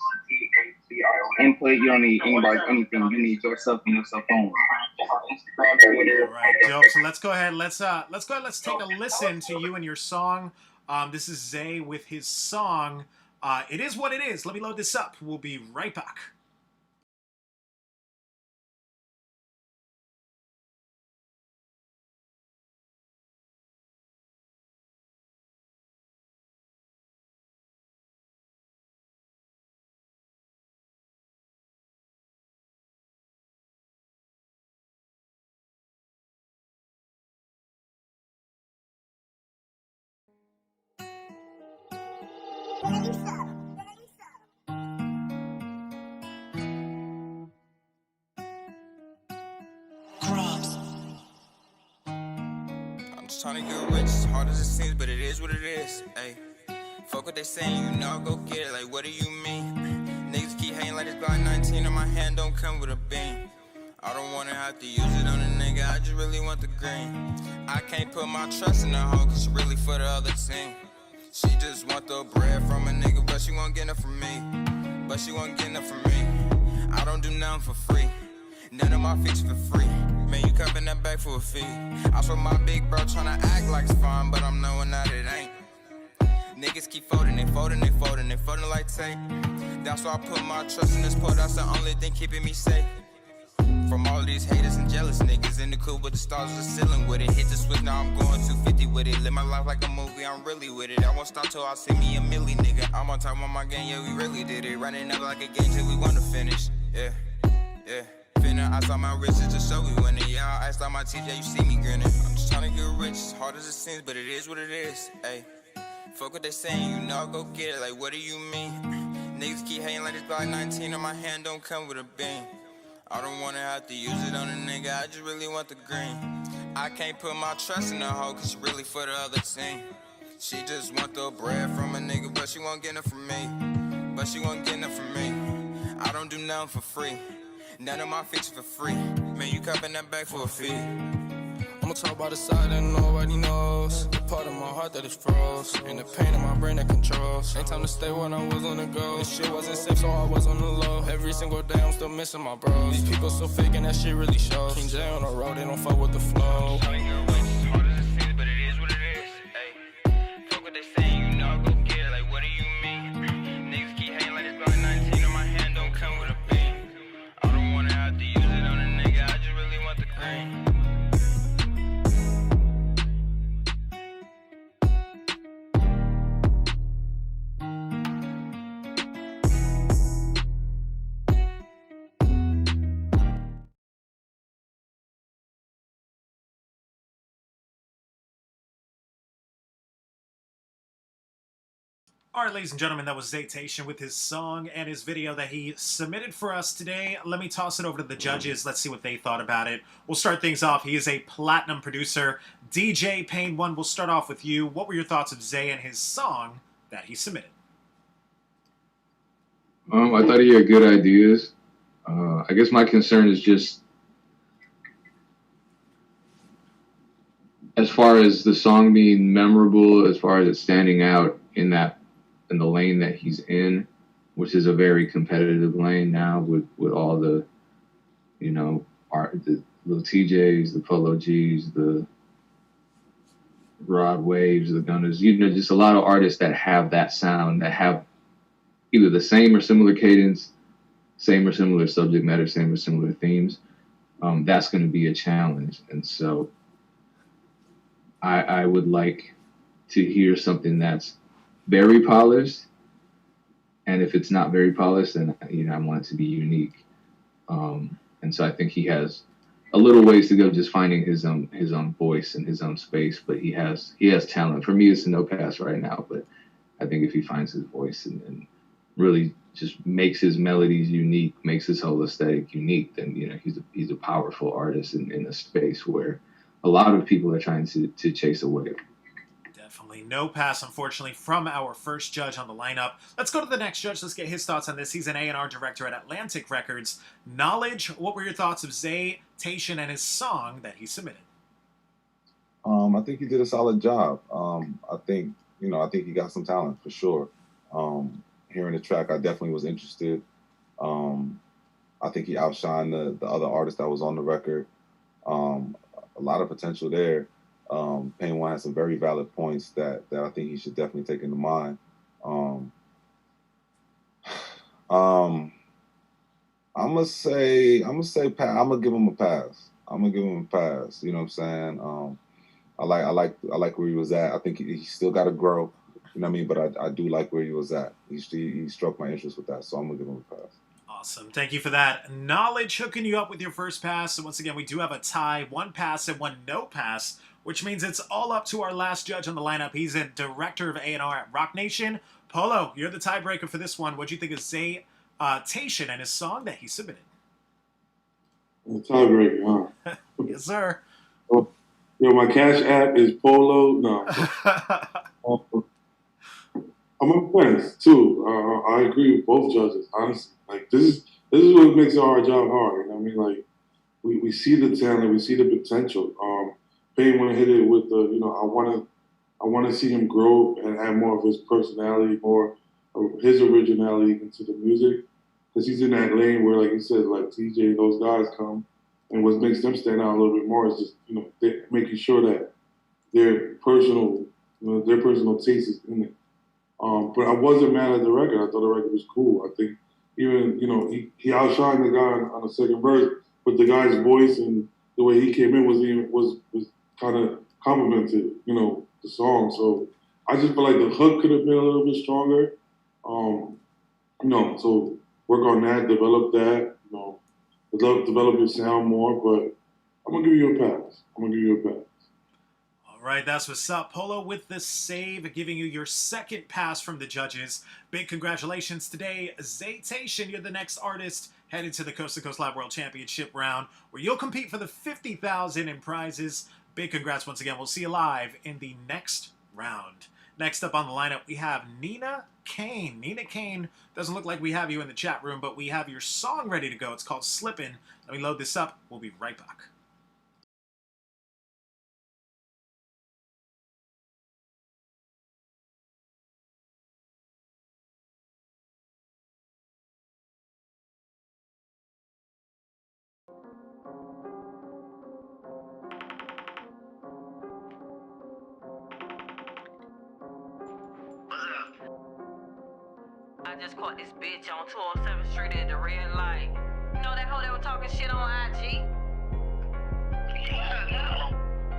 input. You don't need anybody's anything. You need yourself and yourself only. All right, dope. So let's go ahead. Let's take a listen to you and your song. This is Zay with his song. It Is What It Is. Let me load this up. We'll be right back. I'm just trying to get rich, as hard as it seems, but it is what it is. Ayy, fuck what they saying, you know I'll go get it. Like, what do you mean? Niggas keep hating like it's Glock 19 and my hand don't come with a beam. I don't wanna have to use it on a nigga, I just really want the green. I can't put my trust in the hoe, cause she really for the other team. She just want the bread from a nigga, but she won't get enough from me. But she won't get enough from me. I don't do nothing for free. None of my features for free. Man, you cupping that back for a fee. I saw my big bro tryna act like it's fine, but I'm knowing that it ain't. Niggas keep folding, they folding, they folding, they folding like tape. That's why I put my trust in this pole, that's the only thing keeping me safe. From all of these haters and jealous niggas in the cool with the stars of the ceiling with it. Hit the switch, now I'm going 250 with it. Live my life like a movie, I'm really with it. I won't stop till I see me a milli, nigga. I'm on top of my game, yeah, we really did it. Running up like a game till we wanna finish, yeah, yeah. Finna ice out my wrist just so we winning. Yeah, I iced out my teeth, yeah, you see me grinning. I'm just tryna get rich, as hard as it seems, but it is what it is, ayy. Fuck what they saying, you know I'll go get it. Like, what do you mean? Niggas keep hating like it's Glock 19 and my hand don't come with a beam. I don't wanna have to use it on a nigga, I just really want the green. I can't put my trust in the hoe, cause she really for the other team. She just want the bread from a nigga, but she won't get enough from me. But she won't get enough from me. I don't do nothing for free. None of my features for free. Man, you cupping that back for a fee. I'ma talk about the side that nobody knows. The part of my heart that is froze. And the pain in my brain that controls. Ain't time to stay when I was on the go. This shit wasn't safe, so I was on the low. Every single day I'm still missing my bros. These people so fake and that shit really shows. King J on the road, they don't fuck with the flow. All right, ladies and gentlemen, that was Zaytation with his song and his video that he submitted for us today. Let me toss it over to the judges. Let's see what they thought about it. We'll start things off. He is a platinum producer. DJ Pain 1, we'll start off with you. What were your thoughts of Zay and his song that he submitted? I thought he had good ideas. I guess my concern is just as far as the song being memorable, as far as it standing out in the lane that he's in, which is a very competitive lane now with all the, you know, the little TJs, the Polo Gs, the Rod Waves, the Gunners, you know, just a lot of artists that have that sound, that have either the same or similar cadence, same or similar subject matter, same or similar themes. That's going to be a challenge. And so I would like to hear something that's very polished. And if it's not very polished, then, you know, I want it to be unique. And so I think he has a little ways to go just finding his own voice and his own space, but he has talent. For me, it's a no pass right now, but I think if he finds his voice and really just makes his melodies unique, makes his whole aesthetic unique, then, you know, he's a powerful artist in a space where a lot of people are trying to chase away. Definitely no pass, unfortunately, from our first judge on the lineup. Let's go to the next judge. Let's get his thoughts on this. He's an A&R director at Atlantic Records. Knowledge, what were your thoughts of Zay Tation and his song that he submitted? I think he did a solid job. I think he got some talent for sure. Hearing the track, I definitely was interested. I think he outshined the other artist that was on the record. A lot of potential there. Pain One has some very valid points that I think he should definitely take into mind. I'm gonna give him a pass. You know what I'm saying? I like where he was at. I think he still got to grow. You know what I mean? But I do like where he was at. He struck my interest with that, so I'm gonna give him a pass. Awesome. Thank you for that. Knowledge hooking you up with your first pass. So once again, we do have a tie, 1 pass and 1 no pass, which means it's all up to our last judge on the lineup. He's a director of A&R at Rock Nation. Polo, you're the tiebreaker for this one. What'd you think of Zay Tation and his song that he submitted? The tiebreaker, huh? Yes, sir. Oh, yo, my cash app is Polo. No. I'm on the fence too. I agree with both judges, honestly. Like this is what makes our job hard. You know what I mean? Like we see the talent, we see the potential. Payne want to hit it with the, you know, I want to see him grow and add more of his personality, more of his originality into the music, because he's in that lane where, like you said, like TJ and those guys come, and what makes them stand out a little bit more is just, you know, making sure that their personal taste is in it. But I wasn't mad at the record. I thought the record was cool. I think even, you know, he outshined the guy on the second verse, but the guy's voice and the way he came in was kind of complimented, you know, the song. So I just feel like the hook could have been a little bit stronger. You know, so work on that, develop that, you know, develop your sound more. But I'm gonna give you a pass. All right, that's what's up. Polo with the save, giving you your second pass from the judges. Big congratulations today, Zay Tation. You're the next artist headed to the Coast to Coast Live World Championship round, where you'll compete for the $50,000 in prizes. Big congrats once again. We'll see you live in the next round. Next up on the lineup, we have Nina Kane. Nina Kane, doesn't look like we have you in the chat room, but we have your song ready to go. It's called Slippin'. Let me load this up. We'll be right back. I just caught this bitch on 207th Street at the red light. You know that hoe that was talking shit on IG?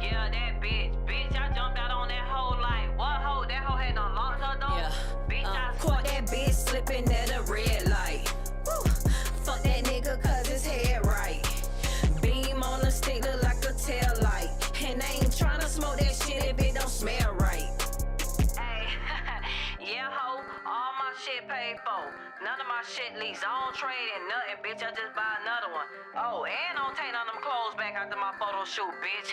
Yeah, that bitch. Bitch, I jumped out on that hoe like, what hoe? That hoe had done locked her door. Yeah. Bitch, I caught that bitch slipping at a red light. Woo. Fuck that nigga cause his head right. Beam on the stick look like a tail light. And I ain't tryna smoke that shit if it don't smell right. Yeah, ho, all my shit paid 4. None of my shit leaks. I don't trade in nothing, bitch. I just buy another one. Oh, and don't take none of them clothes back after my photo shoot, bitch.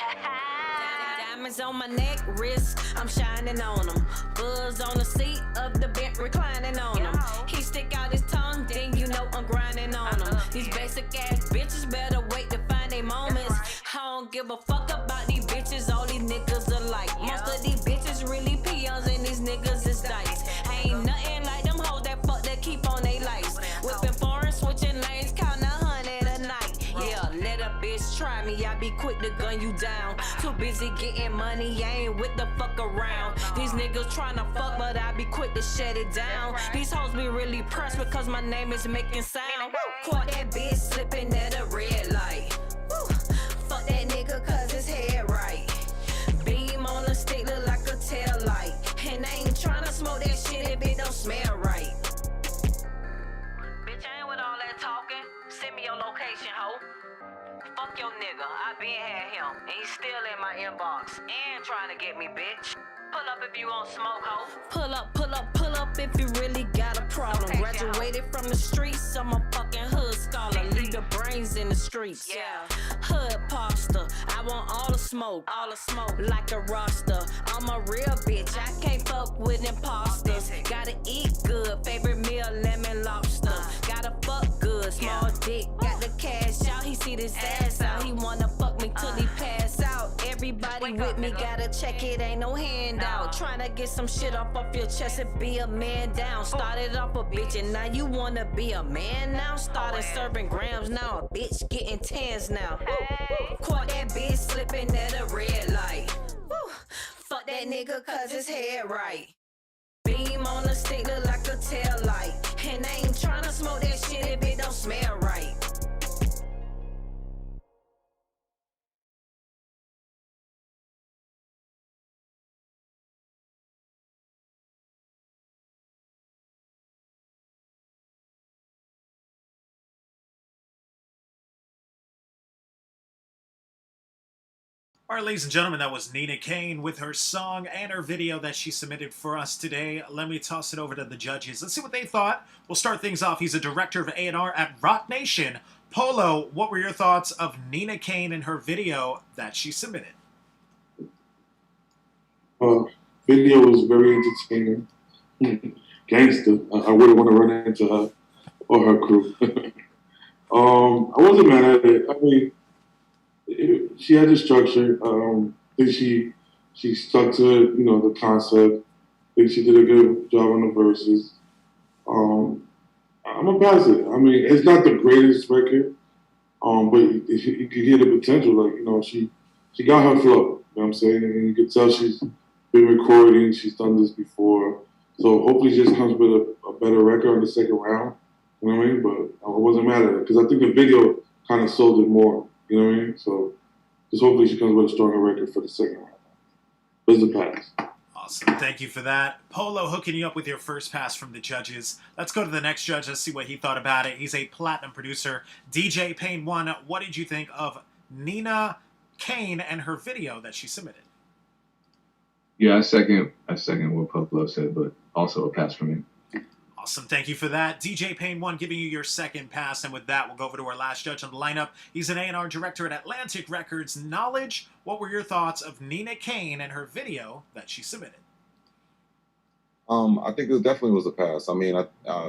Diamonds on my neck, wrist, I'm shining on them. Buzz on the seat of the Bentley, reclining on them. He stick out his tongue, then you know I'm grinding on them. These basic ass bitches better wait to find their moments. I don't give a fuck about these bitches, all these niggas alike. Most of these bitches really peons and these niggas is dice. Ain't nothing like them hoes that fuck that keep on they lights. Whipping foreign, switching lanes, counting 100 a night. Yeah, let a bitch try me, I be quick to gun you down. Too busy getting money, I ain't with the fuck around. These niggas tryna fuck, but I be quick to shut it down. These hoes be really pressed because my name is making sound. Caught that bitch slipping at a red light. Woo. Fuck that nigga cause his head right. Beam on a stick look like a tail light. And I ain't tryna smoke that shit if it don't smell right. Bitch, I ain't with all that talking. Send me your location, ho. Fuck your nigga, I been had him, and he's still in my inbox, and trying to get me, bitch. Pull up if you want smoke, ho. Pull up, pull up, pull up if you really got a problem. Graduated from the streets, I'm a fucking hood scholar. Leave the brains in the streets. Yeah. Hood poster, I want all the smoke, like a roster. I'm a real bitch, I can't fuck with imposters. Gotta eat good, favorite meal, lemon lobster. Gotta fuck good, small dick, got the cash out. He see this ass out, he wanna fuck me till he pass out. Everybody with me gotta check it, ain't no handout. Tryna get some shit off your chest and be a man down. Started off a bitch and now you wanna be a man now. Started serving grams, now a bitch getting tans now. Caught that bitch slipping at a red light. Woo. Fuck that nigga cause his head right. Beam on the stick look like a tail light. And I ain't tryna smoke that shit if it don't smell right. All right, ladies and gentlemen, that was Nina Kane with her song and her video that she submitted for us today. Let me toss it over to the judges. Let's see what they thought. We'll start things off. He's a director of A&R at Rock Nation. Polo, what were your thoughts of Nina Kane and her video that she submitted? Video was very entertaining. Gangster. I wouldn't want to run into her or her crew. I wasn't mad at it. I mean, she had the structure. I think she stuck to the concept. I think she did a good job on the verses. I'm gonna pass it. I mean, it's not the greatest record, but you can hear the potential. Like she got her flow. You know what I'm saying? And you can tell she's been recording. She's done this before. So hopefully, she just comes with a better record on the second round. You know what I mean? But I wasn't mad at it because I think the video kind of sold it more. You know what I mean? So just hopefully she comes with a stronger record for the second round. But it's a pass. Awesome. Thank you for that. Polo hooking you up with your first pass from the judges. Let's go to the next judge. Let's see what he thought about it. He's a platinum producer. DJ Payne 1, what did you think of Nina Kane and her video that she submitted? Yeah, I second what Polo said, but also a pass for me. Awesome. Thank you for that. DJ Payne 1 giving you your second pass. And with that, we'll go over to our last judge on the lineup. He's an A&R director at Atlantic Records. Knowledge, what were your thoughts of Nina Kane and her video that she submitted? I think it definitely was a pass. I mean,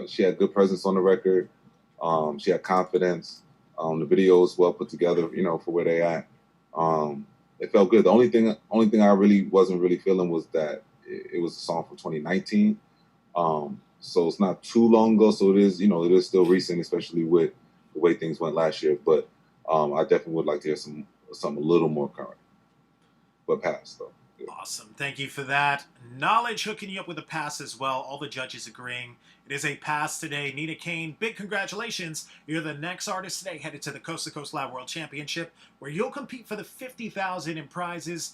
she had good presence on the record. She had confidence. The video was well put together, for where they at. It felt good. The only thing I really wasn't really feeling was that it was a song from 2019. So it's not too long ago. So it is still recent, especially with the way things went last year. But I definitely would like to hear something a little more current. But pass, though. Yeah. Awesome. Thank you for that. Knowledge hooking you up with a pass as well. All the judges agreeing. It is a pass today. Nina Kane, big congratulations. You're the next artist today headed to the Coast to Coast Live World Championship, where you'll compete for the $50,000 in prizes.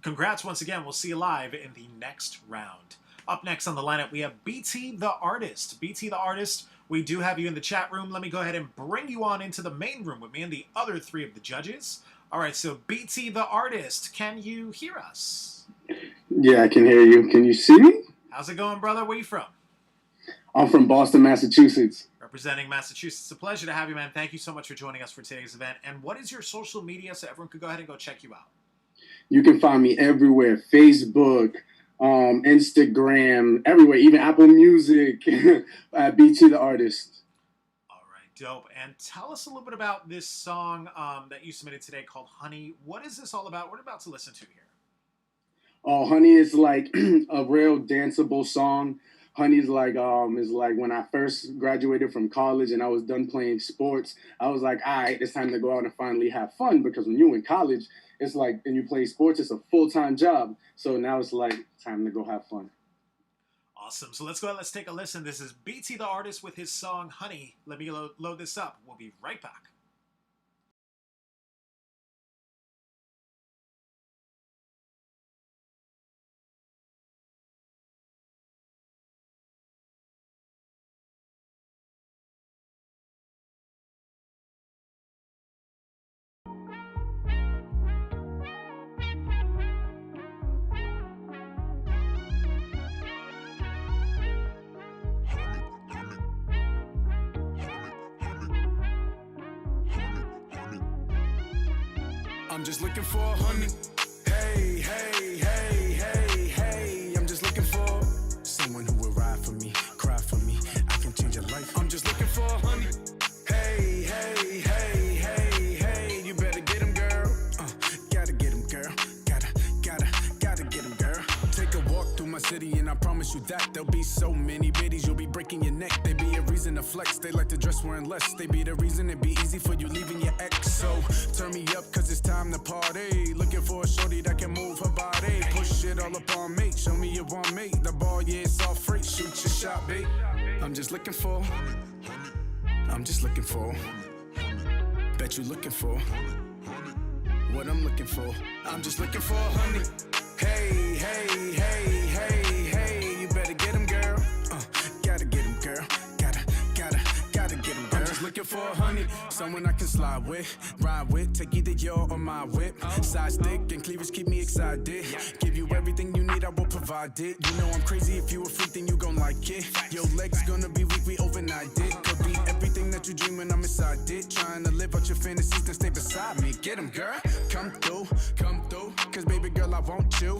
Congrats once again. We'll see you live in the next round. Up next on the lineup, we have BT the Artist. BT the Artist, we do have you in the chat room. Let me go ahead and bring you on into the main room with me and the other three of the judges. All right, so BT the Artist, can you hear us? Yeah, I can hear you. Can you see me? How's it going, brother? Where you from? I'm from Boston, Massachusetts. Representing Massachusetts. It's a pleasure to have you, man. Thank you so much for joining us for today's event. And what is your social media so everyone could go ahead and go check you out? You can find me everywhere. Facebook, Instagram, everywhere, even Apple Music, at BT the Artist. All right, dope. And tell us a little bit about this song that you submitted today called Honey. What is this all about? What are we about to listen to here? Oh, Honey is like a real danceable song. Honey is like when I first graduated from college and I was done playing sports. I was like, all right, it's time to go out and finally have fun, because when you're in college, it's like, and you play sports, it's a full-time job. So now it's like time to go have fun. Awesome. So let's go ahead. Let's take a listen. This is BT the Artist with his song Honey. Let me load this up. We'll be right back. I'm just looking for honey. Hey, hey, hey, hey, hey. I'm just looking for someone who will ride for me, cry for me. I can change your life. I'm just looking for honey. Hey, hey, hey, hey, hey. You better get him, girl. Gotta get him, girl. Gotta get him, girl. Take a walk through my city and I promise you that there'll be so many biddies. You'll be breaking your neck. They be a reason to flex. They like to dress wearing less. They be the reason it be easy for you leaving your ex. So turn me up, cause it's time to party. Looking for a shorty that can move her body. Push it all up on me, show me you want me. The ball, yeah, it's all free, shoot your shot, babe. I'm just looking for, I'm just looking for, bet you looking for what I'm looking for. I'm just looking for honey. Hey, hey, hey, hey, hey. You better get him, girl. Gotta get him, girl. Gotta get him, girl. I'm just looking for honey. Someone I can slide with, ride with. Take either your or my whip. Side stick and cleavage keep me excited. Give you everything you need, I will provide it. You know I'm crazy, if you a freak then you gon' like it. Your legs gonna be weak, we overnight it. Could be everything that you dream when I'm inside it. Trying to live out your fantasies, then stay beside me. Get him, girl, come through. Cause baby girl, I want you.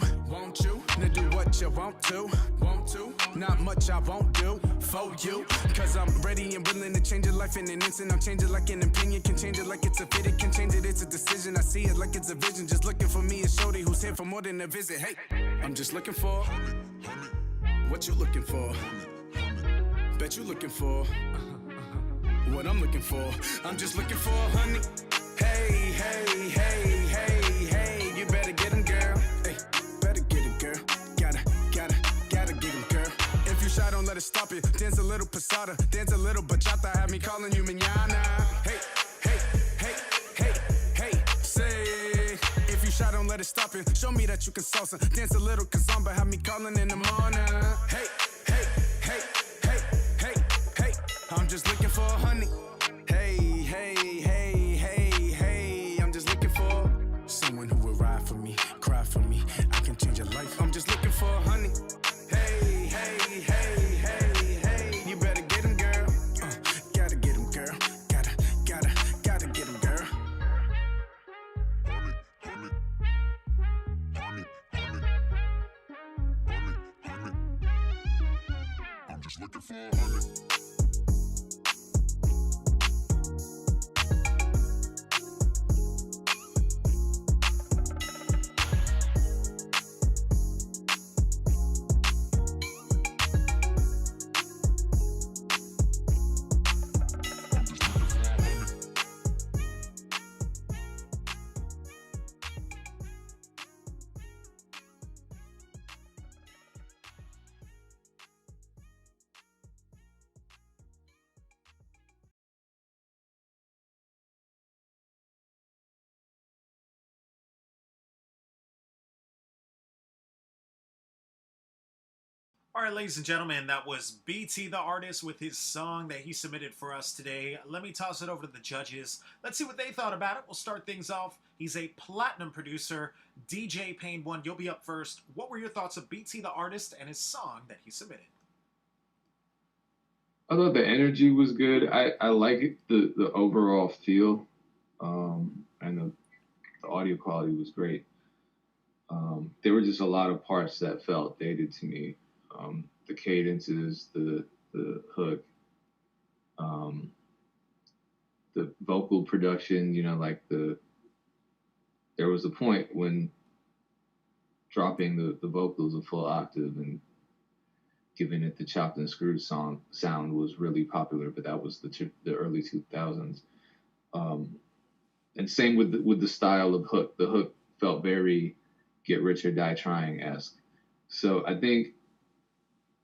Now do what you want to. Not much I won't do for you. Cause I'm ready and willing to change your life in an instant. I'll change it like an opinion, can change it like it's a fit. It can change it, it's a decision. I see it like it's a vision. Just looking for me a shorty who's here for more than a visit. Hey, I'm just looking for what you looking for. Bet you looking for what I'm looking for. I'm just looking for honey. Hey, hey, hey, hey, hey. You better get him, girl. Hey, better get it, girl. Gotta get him, girl. If you shy, don't let it stop you. Dance a little passata, dance a little bachata. Have me calling you manana. Hey, hey, hey, hey, hey. Say, if you shy, don't let it stop you. Show me that you can salsa. Dance a little kazamba. Have me calling in the morning. Hey, hey, hey, hey, hey, hey. I'm just looking for honey. Hey, hey, hey, hey, hey. I'm just looking for someone who will ride for me, cry for me. I can change your life. I'm just looking for honey. Hey, hey, hey, hey, hey. You better get him, girl. Gotta get him, girl. Gotta get him, girl. I'm just looking for honey. All right, ladies and gentlemen, that was BT the Artist with his song that he submitted for us today. Let me toss it over to the judges. Let's see what they thought about it. We'll start things off. He's a platinum producer. DJ Pain 1, you'll be up first. What were your thoughts of BT the Artist and his song that he submitted? I thought the energy was good. I like it, the overall feel, and the audio quality was great. There were just a lot of parts that felt dated to me. The cadences, the hook, um, the vocal production. You know, like there was a point when dropping the vocals a full octave and giving it the chopped and screwed sound was really popular, but that was the early 2000s. And same with the style of hook. The hook felt very Get Rich or Die Trying-esque. So I think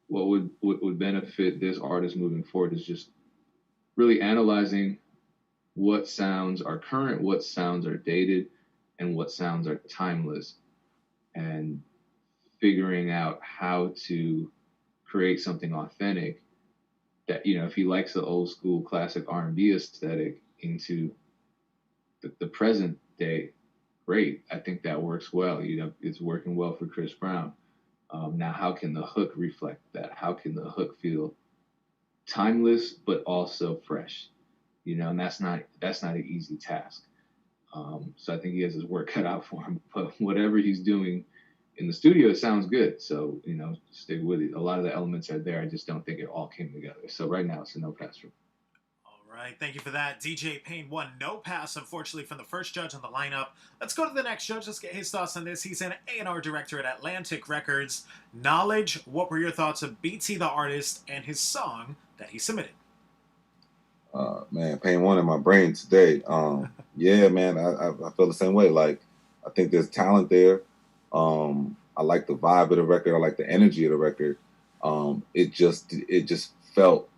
what would benefit this artist moving forward is just really analyzing what sounds are current, what sounds are dated, and what sounds are timeless, and figuring out how to create something authentic that, you know, if he likes the old school classic R&B aesthetic into the present day, great. I think that works well. You know, it's working well for Chris Brown. Now, how can the hook reflect that? How can the hook feel timeless but also fresh? You know, and that's not an easy task. So I think he has his work cut out for him. But whatever he's doing in the studio, it sounds good. So, you know, stick with it. A lot of the elements are there. I just don't think it all came together. So right now, it's a no pass for me. All right, thank you for that. DJ Payne won no pass, unfortunately, from the first judge on the lineup. Let's go to the next judge. Let's get his thoughts on this. He's an A&R director at Atlantic Records. Knowledge, what were your thoughts of BT the artist and his song that he submitted? Man, Payne won in my brain today. Yeah, man, I feel the same way. Like, I think there's talent there. I like the vibe of the record. I like the energy of the record. It just felt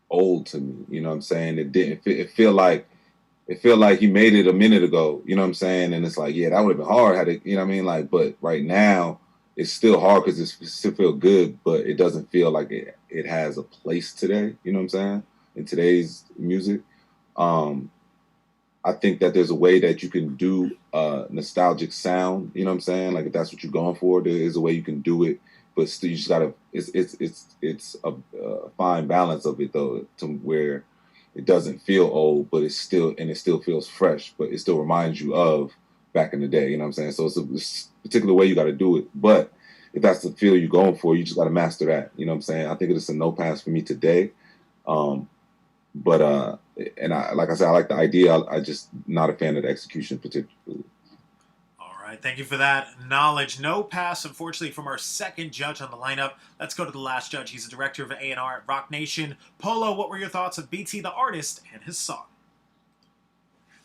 old to me. You know what I'm saying? It felt like he made it a minute ago. You know what I'm saying? And it's like, yeah, that would have been hard had it. You know what I mean? Like, but right now it's still hard because it still feel good, but it doesn't feel like it has a place today. You know what I'm saying? In today's music. I think that there's a way that you can do a nostalgic sound, you know what I'm saying? Like if that's what you're going for, there is a way you can do it, but still you just gotta, it's a fine balance of it though, to where it doesn't feel old, but it still feels fresh, but it still reminds you of back in the day, you know what I'm saying? So it's a particular way you gotta do it, but if that's the feel you're going for, you just gotta master that, you know what I'm saying? I think it's a no pass for me today. But like I said, I like the idea. I just not a fan of the execution particularly. All right, thank you for that. Knowledge, no pass, unfortunately, from our second judge on the lineup. Let's go to the last judge. He's a director of A&R at Rock Nation. Polo, what were your thoughts of BT the artist and his song?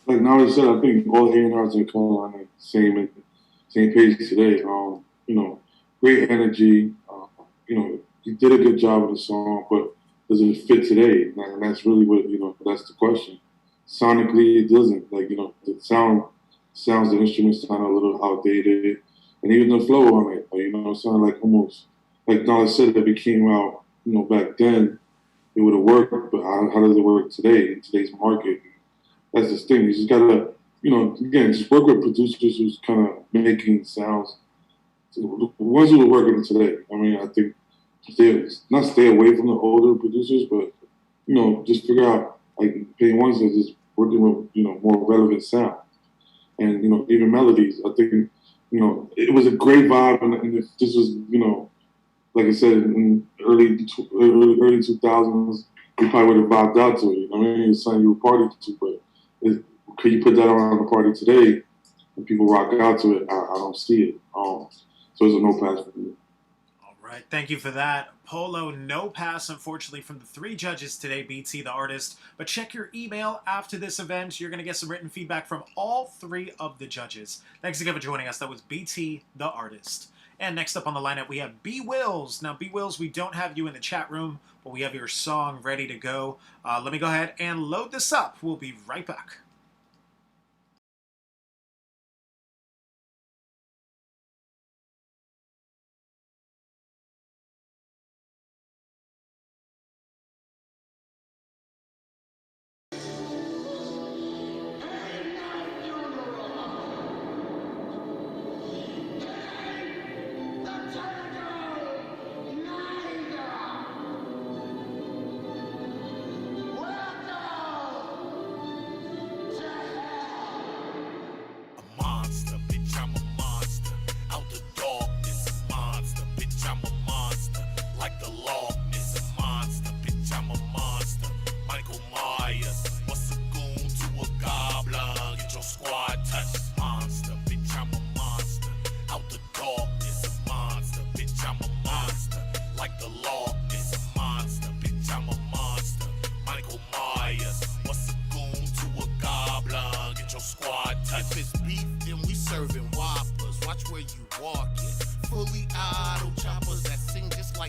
Like Knowledge said, I think all A&Rs are kind of on the same page today. You know, great energy. You know, he did a good job with the song, but does it fit today? And that's really what, you know, that's the question. Sonically, it doesn't. Like, you know, the sounds, the instruments sound a little outdated. And even the flow on it, like, you know, it sounded like almost, like Knowledge said, if it came out, you know, back then, it would have worked. But how does it work today, in today's market? That's the thing. You just gotta, you know, again, just work with producers who's kind of making sounds. The ones who are working today. I mean, I think, stay away from the older producers, but, you know, just figure out, like Payne One says, just working with, you know, more relevant sound. And, you know, even melodies. I think, you know, it was a great vibe, and if this was, you know, like I said, in early 2000s, we probably would have vibed out to it. You know what I mean? It's something you would party to, but could you put that on a party today and people rock out to it? I don't see it. So it's a no pass for me. All right, thank you for that. Polo, no pass, unfortunately, from the three judges today, BT the artist. But check your email after this event. You're going to get some written feedback from all three of the judges. Thanks again for joining us. That was BT the artist. And next up on the lineup, we have B Wills. Now, B Wills, we don't have you in the chat room, but we have your song ready to go. Let me go ahead and load this up. We'll be right back.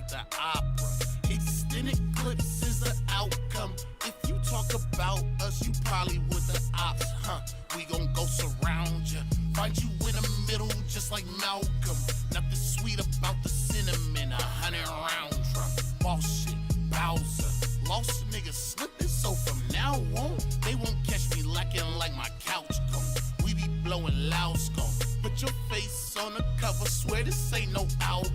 the opera. Extended clips is the outcome. If you talk about us, you probably with the ops, huh? We gon' go surround ya, find you in the middle just like Malcolm. Nothing sweet about the cinnamon, 100 round drum. Boss shit, Bowser. Lost niggas slipping, so from now on, they won't catch me lacking like my couch gone. We be blowing loud scone. Put your face on the cover, swear this ain't no album.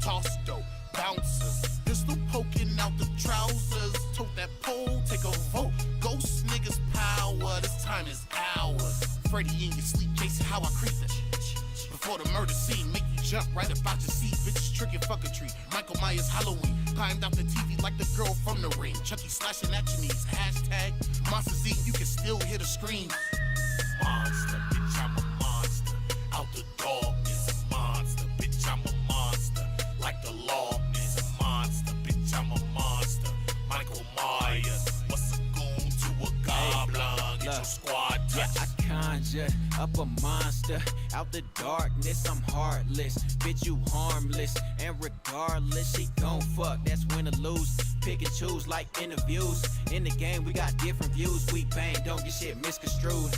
Toss dough, bouncers, pistol poking out the trousers. Tote that pole, take a vote. Ghost niggas power, this time is ours. Freddy in your sleep, Jason, how I creep that before the murder scene, make you jump right about your seat. Bitches tricking fuckatry. Michael Myers Halloween. Climbed out the TV like the girl from the ring. Chucky slashing at your knees. Hashtag monsters eating, you can still hear the scream. Monster, bitch, I'm a monster. Out the darkness, a monster. Bitch, I'm a monster. Like the law is a monster. Bitch, I'm a monster. Michael Myers. What's a goon to a goblin? Get your squad touched. Yeah, I conjure up a monster out the darkness. I'm heartless, bitch, you harmless, and regardless, she gon' fuck. That's win or lose. Pick and choose like interviews. In the game, we got different views. We bang, don't get shit misconstrued.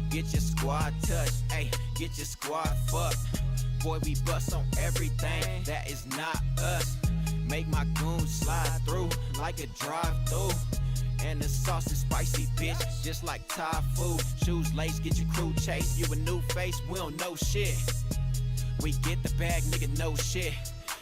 Get your squad touched, ayy, get your squad fucked. Boy, we bust on everything that is not us. Make my goons slide through like a drive-through. And the sauce is spicy, bitch, just like Thai food. Shoes lace, get your crew chase. You a new face, we don't know shit. We get the bag, nigga, no shit.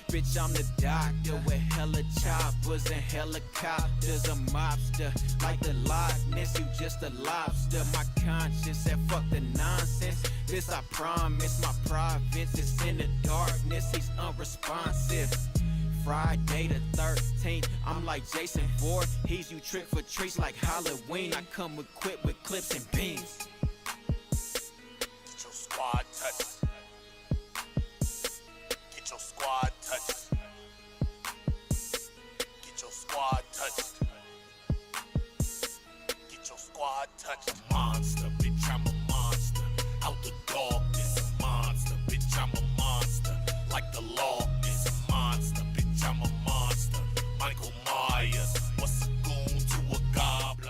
Bitch, I'm the doctor with hella choppers and helicopters. A mobster, like the Loch Ness, you just a lobster. My conscience said fuck the nonsense. This I promise, my province is in the darkness. He's unresponsive. Friday the 13th, I'm like Jason Voorhees. You trick for treats like Halloween. I come equipped with clips and beams. Get your squad touched. Get your squad touched. Get your squad touched. Get your squad touched. Monster, bitch, I'm a monster. Out the darkness, a monster. Bitch, I'm a monster. Like the law is a monster. Bitch, I'm a monster. Michael Myers. What's a goon to a goblin?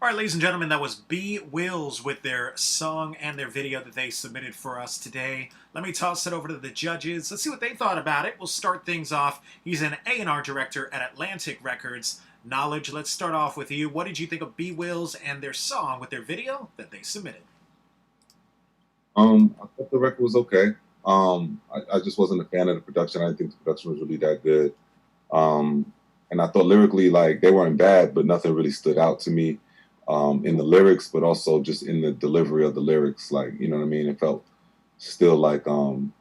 All right, ladies and gentlemen, that was B Wills with their song and their video that they submitted for us today. Let me toss it over to the judges. Let's see what they thought about it. We'll start things off. He's an A&R director at Atlantic Records. Knowledge, let's start off with you. What did you think of B Wills and their song with their video that they submitted? I thought the record was okay. I just wasn't a fan of the production. I didn't think the production was really that good. And I thought lyrically, like, they weren't bad, but nothing really stood out to me. In the lyrics, but also just in the delivery of the lyrics, like, you know what I mean? It felt still like, I don't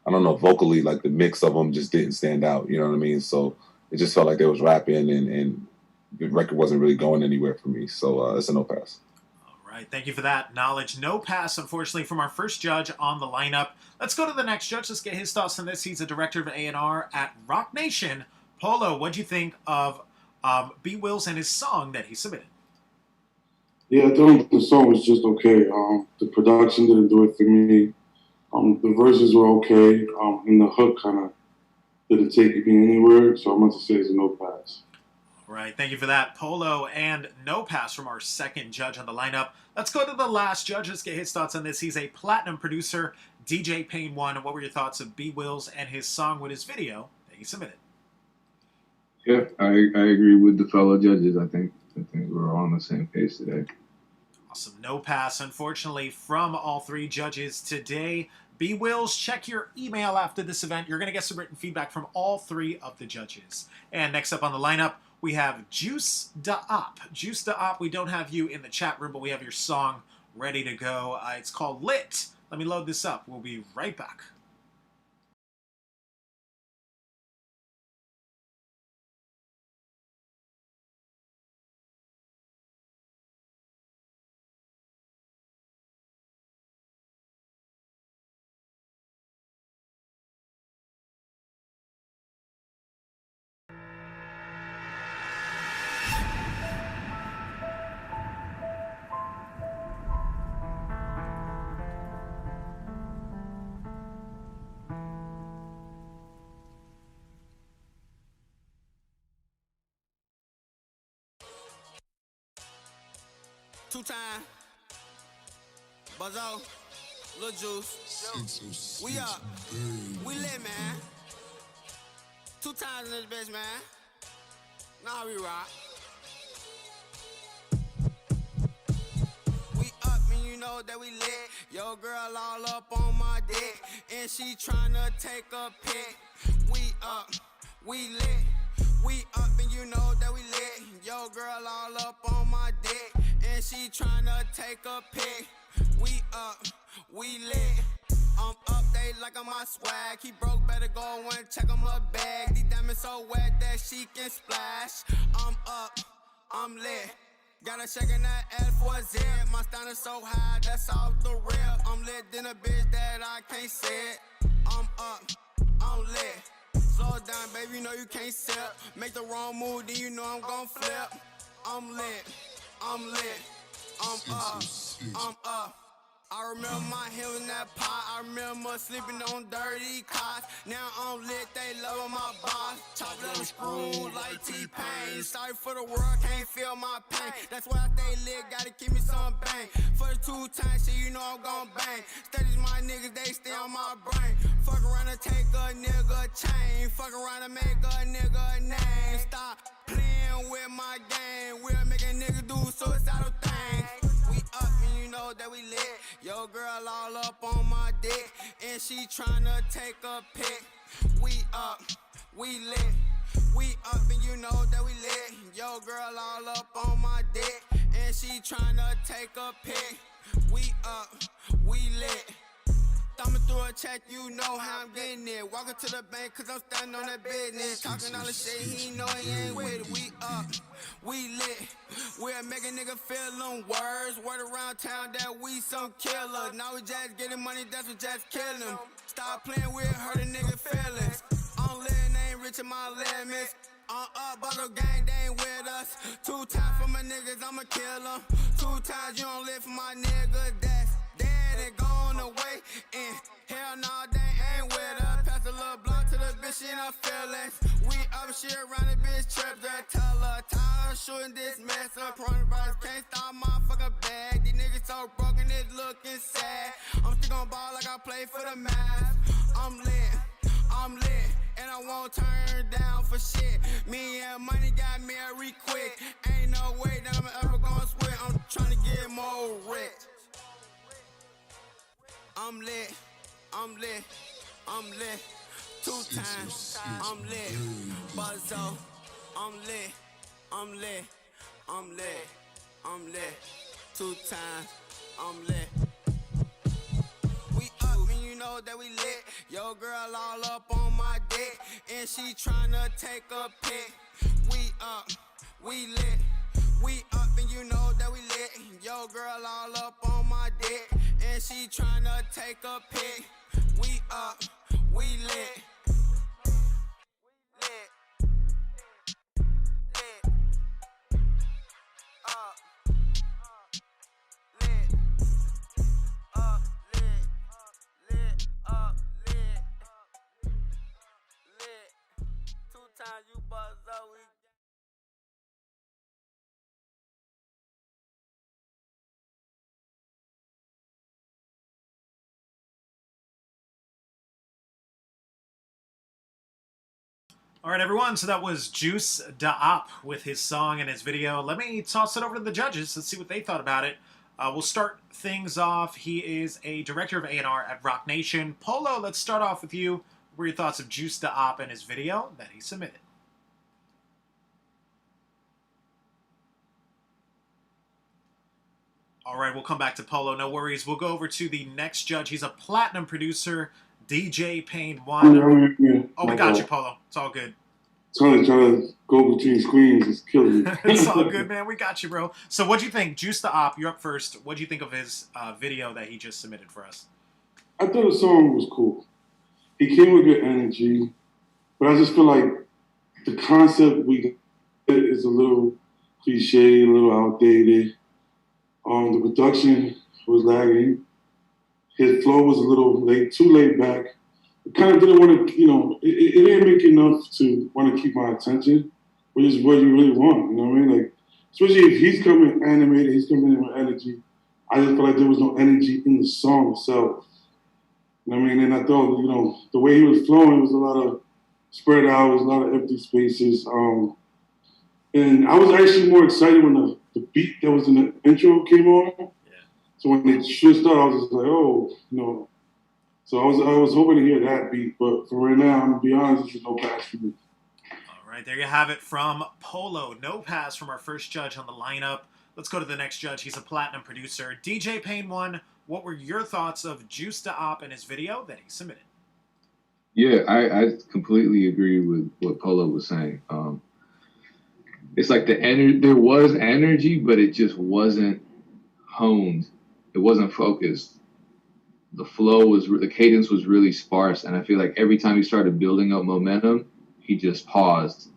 know, vocally, like the mix of them just didn't stand out, you know what I mean? So it just felt like they was rapping and the record wasn't really going anywhere for me. So it's a no pass. All right, thank you for that. Knowledge, no pass, unfortunately, from our first judge on the lineup. Let's go to the next judge. Let's get his thoughts on this. He's a director of A&R at Rock Nation. Polo, what'd you think of B Wills and his song that he submitted? Yeah, I thought the song was just okay. The production didn't do it for me. The verses were okay, and the hook kind of didn't take me anywhere, so I'm going to say it's a no pass. All right, thank you for that, Polo, and no pass from our second judge on the lineup. Let's go to the last judge. Let's get his thoughts on this. He's a platinum producer, DJ Payne 1. What were your thoughts of B Wills and his song with his video that he submitted? Yeah, I agree with the fellow judges. I think we're all on the same page today. Awesome. No pass, unfortunately, from all three judges today. B Wills, check your email after this event. You're going to get some written feedback from all three of the judges. And next up on the lineup, we have Juice Da Op. Juice Da Op, we don't have you in the chat room, but we have your song ready to go. It's called Lit. Let me load this up. We'll be right back. 2 Time, Buzzo, Lil Juice. We up. We lit, man. 2 times in this bitch, man. Nah, we rock. We up and you know that we lit. Yo, girl all up on my dick, and she tryna take a pic. We up, we lit. We up and you know that we lit. Yo, girl all up on my dick, and she tryna take a pic. We up, we lit. I'm up, they like on my swag. He broke, better go and check on my bag. These diamonds so wet that she can splash. I'm up, I'm lit. Got a shaking that L for a zip. My standard so high, that's off the rip. I'm lit than a bitch that I can't sit. I'm up, I'm lit. Slow down, baby, you know you can't sip. Make the wrong move, then you know I'm gon' flip. I'm lit, I'm lit. I'm up, I'm up. I remember my heels in that pot. I remember sleeping on dirty cots. Now I'm lit, they love my boss. Chop them screws like T-Pain. Sorry for the world, can't feel my pain. That's why I stay lit, gotta keep me some bang. For the 2 times, shit, you know I'm gon' bang. Studies my niggas, they stay on my brain. Fuck around and take a nigga chain. Fuck around and make a nigga name. Stop playing with my game. We'll make a nigga do suicidal things. We up and you know that we lit. Yo, girl all up on my dick, and she tryna take a pic. We up, we lit. We up and you know that we lit. Yo, girl all up on my dick, and she tryna take a pic. We up, we lit. Thumbing through a check, you know how I'm getting it. Walking to the bank, cause I'm standing on that business. Talking all the shit, he know he ain't with it. We up, we lit. We'll make a nigga feel them words. Word around town that we some killers. Now we just getting money, that's what just killing them. Stop playing with hurt a nigga feelings. I'm living, ain't rich in my limits. Buckle gang, they ain't with us. 2 times for my niggas, I'ma kill them. 2 times you don't live for my niggas, that's dead and gone away. And hell no, they ain't with us. Pass a little blunt to the bitch in her feelings. We up shit around the bitch trip, that tell her. Tired of shooting this mess up. Coronavirus can't stop my fucking bag. These niggas so broken, it's looking sad. I'm still gon' ball like I play for the Mavs. I'm lit, and I won't turn down for shit. Me and money got married quick. Ain't no way that I'm ever gonna switch. I'm trying to get more rich. I'm lit, I'm lit, I'm lit. 2 times, I'm lit. Buzzo, I'm lit, I'm lit, I'm lit, I'm lit. 2 times, I'm lit. We up and you know that we lit. Yo, girl all up on my dick, and she tryna take a pic. We up, we lit. We up and you know that we lit. Yo, girl all up on my dick, and she tryna take a pic. We up, we lit. Lit. Lit. Up. Lit. Up. Lit. Lit. Up. Lit. Lit. 2 times you buzzo, we All right, everyone, so that was Juice Da with his song and his video. Let me toss it over to the judges. Let's see what they thought about it. We'll start things off. He is a director of A&R at Rock Nation. Polo, let's start off with you. What were your thoughts of Juice Da and his video that he submitted? All right, we'll come back to Polo. No worries. We'll go over to the next judge. He's a platinum producer, DJ Payne 1. Oh, we got you, Polo. It's all good. Trying to go between screens is killing me. It's all good, man. We got you, bro. So what'd you think? Juice Da, you're up first. What'd you think of his video that he just submitted for us? I thought the song was cool. He came with good energy, but I just feel like the concept we get is a little cliche, a little outdated. The production was lagging. His flow was a little too laid back. I kind of didn't want to, it didn't make enough to want to keep my attention, which is what you really want, you know what I mean? Like, especially if he's coming animated, he's coming in with energy. I just felt like there was no energy in the song itself. You know what I mean? And I thought, you know, the way he was flowing was a lot of spread out, was a lot of empty spaces. And I was actually more excited when the beat that was in the intro came on. Yeah. So when it switched up, I was just like, oh, you know. So I was hoping to hear that beat, but for right now, I'm gonna be honest, this is no pass for me. All right, there you have it from Polo. No pass from our first judge on the lineup. Let's go to the next judge. He's a platinum producer. DJ Pain 1, what were your thoughts of Juice Da Op and his video that he submitted? Yeah, I completely agree with what Polo was saying. It's like there was energy, but it just wasn't honed. It wasn't focused. The the cadence was really sparse, and I feel like every time he started building up momentum, he just paused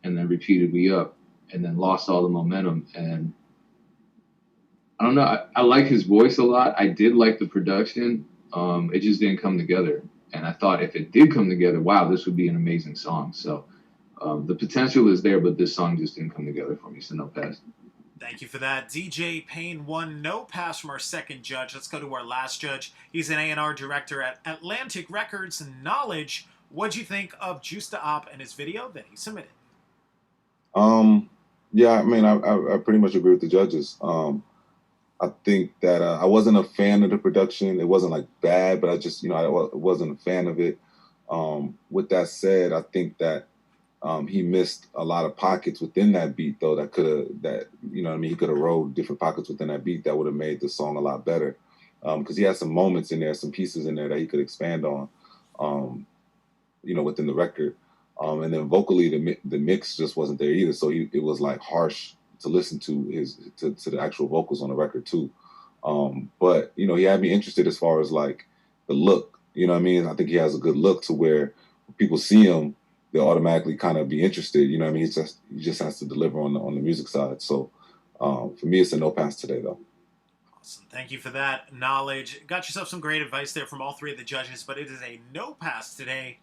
and then repeatedly up and then lost all the momentum. And I don't know, I like his voice a lot. I did like the production. It just didn't come together. And I thought if it did come together, wow, this would be an amazing song. So the potential is there, but this song just didn't come together for me, so no pass. Thank you for that. DJ Pain 1, no pass from our second judge. Let's go to our last judge. He's an A&R director at Atlantic Records. Knowledge, what'd you think of Juice Da Op and his video that he submitted? Yeah, I mean, I pretty much agree with the judges. I think that I wasn't a fan of the production. It wasn't like bad, but I just, you know, I wasn't a fan of it. With that said, I think that he missed a lot of pockets within that beat, though, you know what I mean, he could have rolled different pockets within that beat that would have made the song a lot better. Because he had some moments in there, some pieces in there that he could expand on, you know, within the record. And then vocally, the mix just wasn't there either. So it was like harsh to listen to to the actual vocals on the record too. But, you know, he had me interested as far as like the look, you know what I mean? I think he has a good look to where people see him, they'll automatically kind of be interested. You know what I mean? He just has to deliver on the music side. So for me, it's a no pass today, though. Awesome. Thank you for that. Knowledge. Got yourself some great advice there from all three of the judges, but it is a no pass today.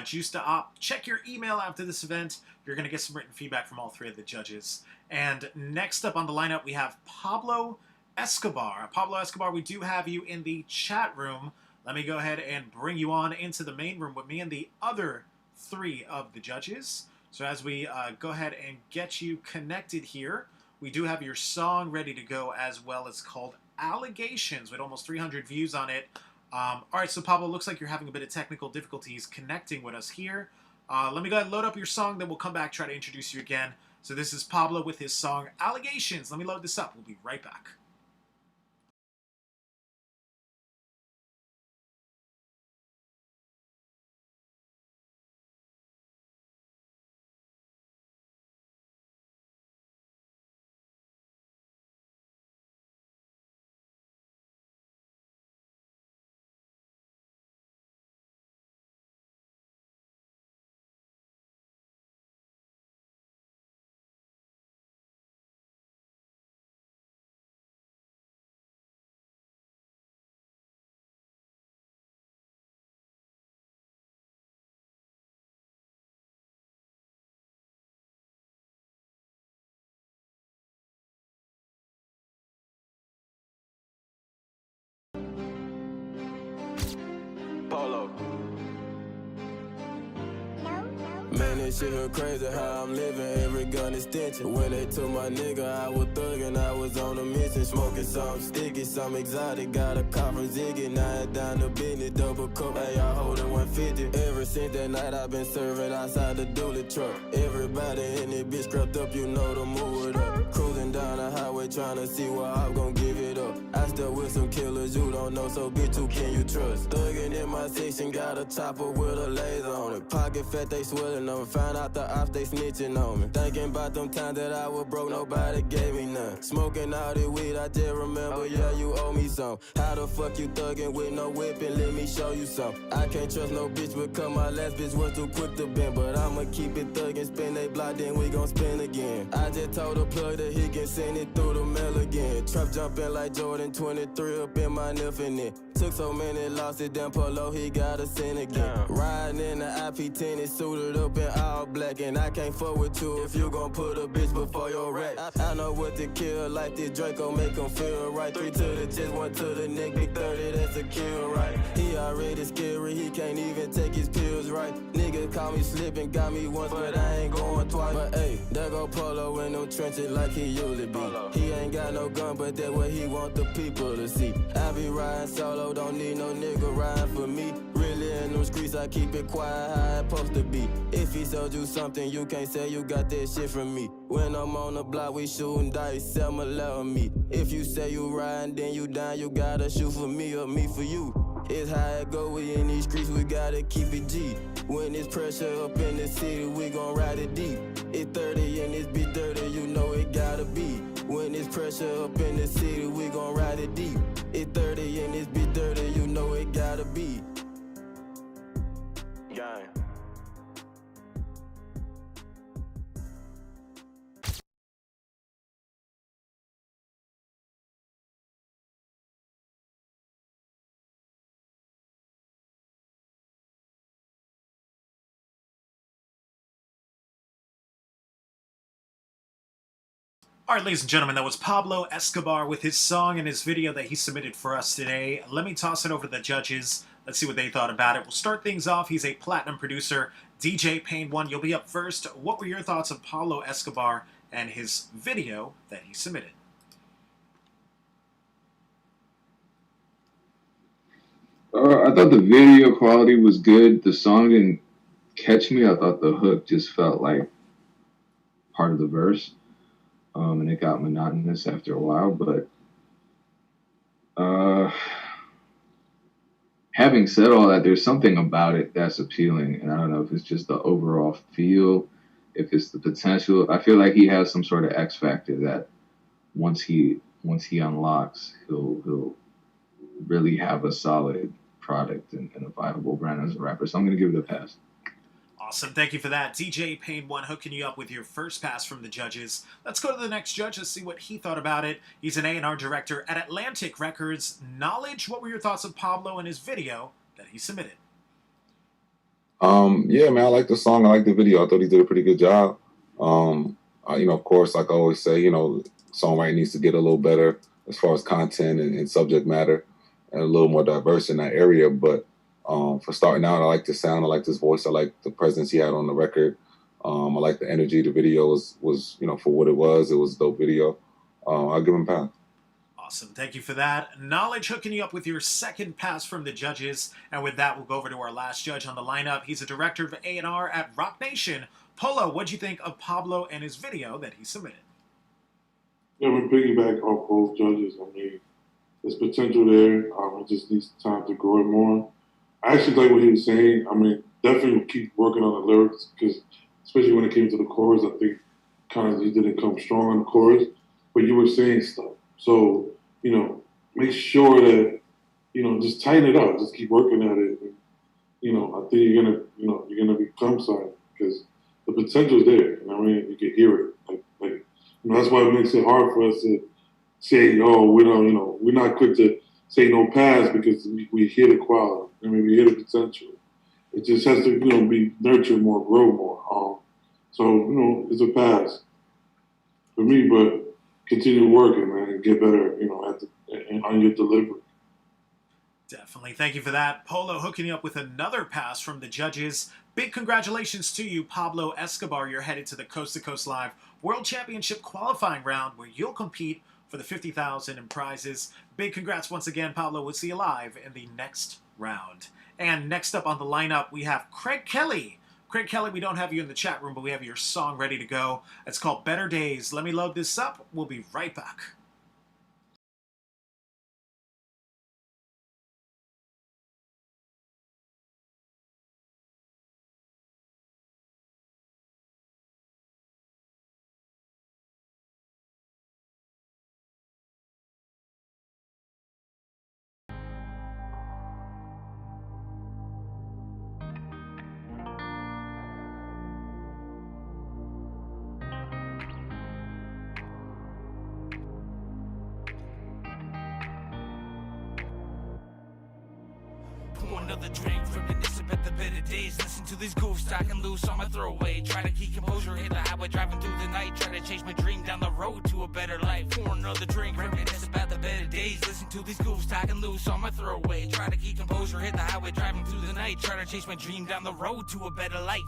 Juice Da Op. Check your email after this event. You're going to get some written feedback from all three of the judges. And next up on the lineup, we have Pablo Escobar. Pablo Escobar, we do have you in the chat room. Let me go ahead and bring you on into the main room with me and the other three of the judges. So as we go ahead and get you connected here, we do have your song ready to go as well. It's called Allegations with almost 300 views on it. All right, so Pablo, looks like you're having a bit of technical difficulties connecting with us here. Let me go ahead and load up your song, then we'll come back, try to introduce you again. So this is Pablo with his song Allegations. Let me load this up. We'll be right back. Polo. Man, this shit look crazy how I'm living, every gun extension. When they took my nigga, I was thuggin', I was on a mission. Smoking something sticky, some exotic, got a car from Ziggy. Now it's down to business, double cup, hey, I hold it 150. Ever since that night, I've been serving outside the dually truck. Everybody in this bitch crept up, you know to move it up. Cruising down the highway, trying to see what I'm gon' give it up. I still with some killers you don't know, so bitch, who can you trust? Thuggin' in my section, got a chopper with a laser on it. Pocket fat, they swelling on me. Found out the ops, they snitching on me. Thinking about them times that I was broke, nobody gave me none. Smoking all the weed, I just remember, yeah, you owe me some. How the fuck you thuggin' with no whip and let me show you some? I can't trust no bitch because my last bitch was too quick to bend. But I'ma keep it thuggin', spin they block, then we gon' spin again. I just told the plug that he can send it through the mail again. Trap jumping like Jordan in 23 up in my infinite. Took so many losses, damn Polo, he got a sin again. Riding in the IP10, it's suited up in all black. And I can't fuck with you if you gon' put a bitch before your rack. I know what to kill, like this Draco, make him feel right. 3 to the chest, 1 to the neck, big 30, that's a kill, right? He already scary, he can't even take his pills, right? Niggas call me slipping, got me once, but I ain't going twice. But hey, there go Polo in them trenches like he usually be. He ain't got no gun, but that's what he want the people to see. I be riding solo, don't need no nigga riding for me. Really in them streets, I keep it quiet how it supposed to be. If he sold you something, you can't say you got that shit from me. When I'm on the block, we shooting dice, Selma love me. If you say you riding, then you down, you gotta shoot for me or me for you. It's how it go, we in these streets, we gotta keep it G. When it's pressure up in the city, we gon' ride it deep. It's 30 and it's be 30, you know it gotta be. When it's pressure up in the city, we gon' ride it deep. It's 30 and it's be 30, you know it gotta be. Gang. All right, ladies and gentlemen, that was Pablo Escobar with his song and his video that he submitted for us today. Let me toss it over to the judges. Let's see what they thought about it. We'll start things off. He's a platinum producer. DJ Pain 1, you'll be up first. What were your thoughts of Pablo Escobar and his video that he submitted? I thought the video quality was good. The song didn't catch me. I thought the hook just felt like part of the verse. And it got monotonous after a while, but having said all that, there's something about it that's appealing, and I don't know if it's just the overall feel, if it's the potential. I feel like he has some sort of X factor that once he unlocks, he'll really have a solid product and a viable brand as a rapper. So I'm gonna give it a pass. Awesome. Thank you for that. DJ Pain 1 hooking you up with your first pass from the judges. Let's go to the next judge. Let's see what he thought about it. He's an A&R director at Atlantic Records. Knowledge, what were your thoughts of Pablo and his video that he submitted? Yeah, man, I like the song. I like the video. I thought he did a pretty good job. Of course, like I always say, songwriting needs to get a little better as far as content and subject matter and a little more diverse in that area. But for starting out, I like the sound, I like his voice, I like the presence he had on the record. I like the energy. The video was for what it was a dope video. I'll give him a pass. Awesome. Thank you for that. Knowledge hooking you up with your second pass from the judges. And with that, we'll go over to our last judge on the lineup. He's a director of A&R at Rock Nation. Polo, what'd you think of Pablo and his video that he submitted? Yeah, we piggyback off both judges. I mean, there's potential there. It just needs time to grow it more. I actually like what he was saying. I mean, definitely keep working on the lyrics because, especially when it came to the chorus, I think kind of he didn't come strong on the chorus, but you were saying stuff. So, make sure that, just tighten it up. Just keep working at it. And, I think you're gonna become something because the potential's there. I mean, you can hear it. That's why it makes it hard for us to say, oh, we're not quick to say no pass because we hear the quality. I mean, we hear the potential. It just has to, be nurtured more, grow more. So, it's a pass for me, but continue working, man, and get better, on your delivery. Definitely. Thank you for that. Polo hooking you up with another pass from the judges. Big congratulations to you, Pablo Escobar. You're headed to the Coast to Coast Live World Championship qualifying round where you'll compete for the $50,000 in prizes. Big congrats once again, Pablo. We'll see you live in the next round. And next up on the lineup, we have Craig Kelly. Craig Kelly, we don't have you in the chat room, but we have your song ready to go. It's called Better Days. Let me load this up. We'll be right back. another drink, reminiscing about the better days. Listen to these goofs talking loose on my throwaway. Try to keep composure, hit the highway, driving through the night. Try to chase my dream down the road to a better life. Pour another drink, reminisce about the better days. Listen to these goofs talking loose on my throwaway. Try to keep composure, hit the highway, driving through the night. Try to chase my dream down the road to a better life.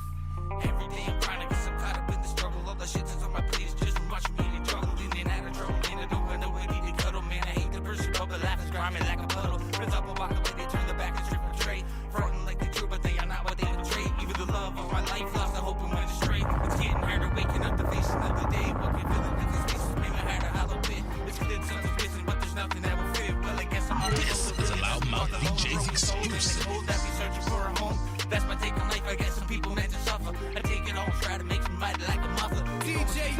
Every day I'm trying to get some caught up in the struggle. All the shit that's on my plate is just too much for me to juggle. In and out of trouble, man, I don't got nobody to cuddle. Man, I hate the person, but life is grimy like a puddle. Friends up and walk away, they turn their back and strip and trade. Frontin' like they true, but they are not what they portray. Even the love of my life lost the hope and went astray. It's getting harder waking up to face another day. What can feel it with these faces made my heart a hollow bit. It's clear something's missing, but there's nothing that will fit. Well, I guess I'm on This is a Loudmouth DJ's exclusive. That be searching for a home. That's my take on life. I guess some people meant to suffer. I take it on, try to make me mighty like a mother. DJ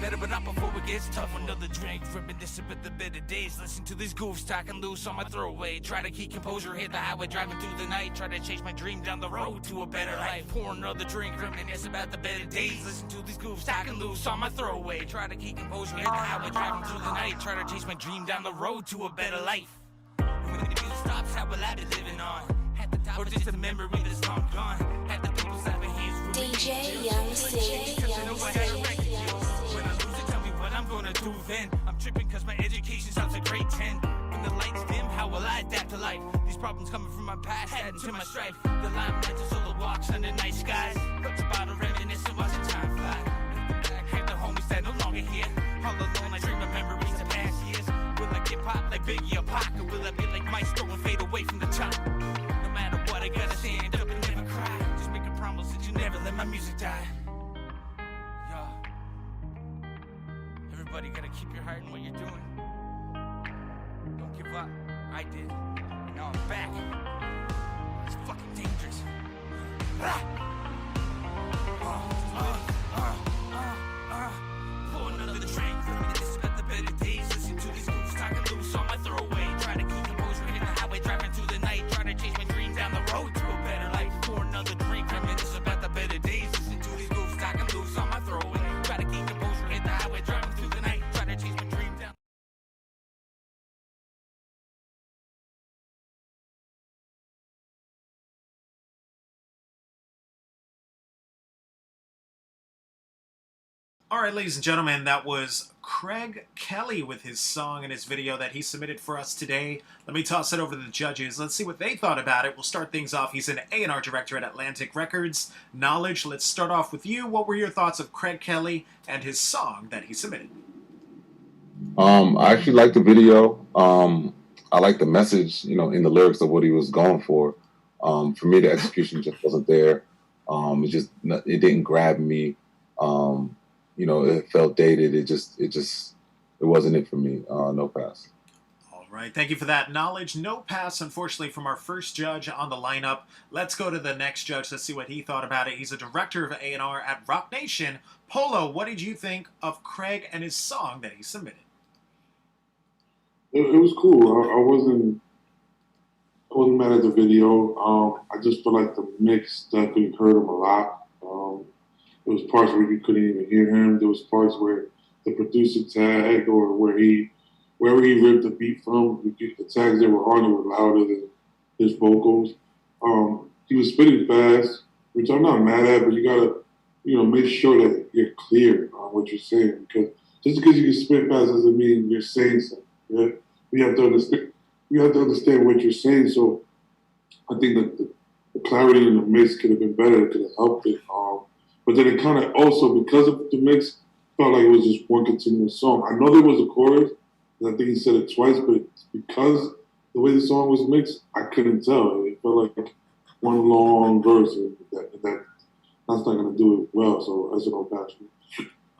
better, but not before it gets tough. Another drink, reminiscing about the better days. Listen to these goofs talking loose on my throwaway. Try to keep composure, hit the highway, driving through the night. Try to chase my dream down the road to a better life. Pour another drink, reminisce about the better days. Listen to these goofs talking loose on my throwaway. Try to keep composure, hit the highway, driving through the night. Try to chase my dream down the road to a better life. And when the music stops, how will I be living on? At the top, or just a memory that's long gone. At the people's having hands. DJ Young City. I'm gonna do then. I'm tripping cause my education stops at grade 10. When the lights dim, how will I adapt to life? These problems coming from my past, adding to my strife. The limelight to solo walks under night skies. Looks about a reminiscent, watching time fly. Have the homies that no longer here. All alone, I dream of memories of past years. Will I get popped like Biggie or Pac? Or will I be like Maestro and fade away from the top? No matter what, I gotta stand up and never cry. Just make a promise that you never let my music die. Everybody gotta keep your heart in what you're doing. Don't give up. I did. Now I'm back. It's fucking dangerous. Pour another drink. Reminisce about the better days. Listen to these moves talking loose on my throwaway. Try to keep composure, hit the highway, driving through the night. Try to chase my dream down the road to a better life. Pour another drink. Reminisce about the better days. Listen to these moves talking loose on my throwaway. Try to keep composure, hit the highway, driving through the night. Try to chase my dream down. All right, ladies and gentlemen, that was Craig Kelly with his song and his video that he submitted for us today. Let me toss it over to the judges. Let's see what they thought about it. We'll start things off. He's an A&R director at Atlantic Records. Knowledge, let's start off with you. What were your thoughts of Craig Kelly and his song that he submitted? I actually like the video. I like the message, in the lyrics of what he was going for. For me, the execution just wasn't there. It didn't grab me. It felt dated. It wasn't it for me. No pass. All right, thank you for that. Knowledge, no pass, unfortunately, from our first judge on the lineup. Let's go to the next judge to see what he thought about it. He's a director of A&R at Rock Nation. Polo, what did you think of Craig and his song that he submitted? It was cool. I wasn't mad at the video. I just feel like the mix definitely hurt him a lot. There was parts where you couldn't even hear him. There was parts where the producer tag or wherever he ripped the beat from, the tags that were on it were louder than his vocals. He was spitting fast, which I'm not mad at, but you gotta, make sure that you're clear on what you're saying, because just because you can spit fast doesn't mean you're saying something. Yeah? We have to understand. What you're saying. So I think that the clarity in the mix could have been better. It could have helped it. But then it kind of also, because of the mix, felt like it was just one continuous song. I know there was a chorus, and I think he said it twice, but because the way the song was mixed, I couldn't tell. It felt like one long verse, and that's not going to do it well. So that's an old pass.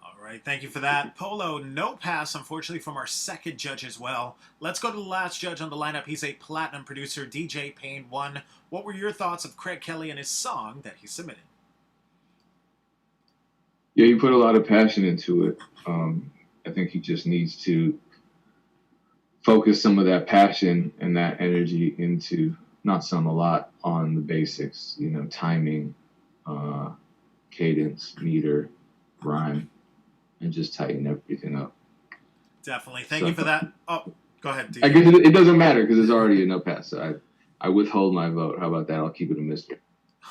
All right, thank you for that. Polo, no pass, unfortunately, from our second judge as well. Let's go to the last judge on the lineup. He's a platinum producer, DJ Payne 1. What were your thoughts of Craig Kelly and his song that he submitted? Yeah, you put a lot of passion into it. I think he just needs to focus some of that passion and that energy into not some, a lot on the basics, timing, cadence, meter, rhyme, and just tighten everything up. Definitely. Thank you for that. Oh, Go ahead, DJ. I guess it doesn't matter because it's already a no pass. So I withhold my vote. How about that? I'll keep it a mystery.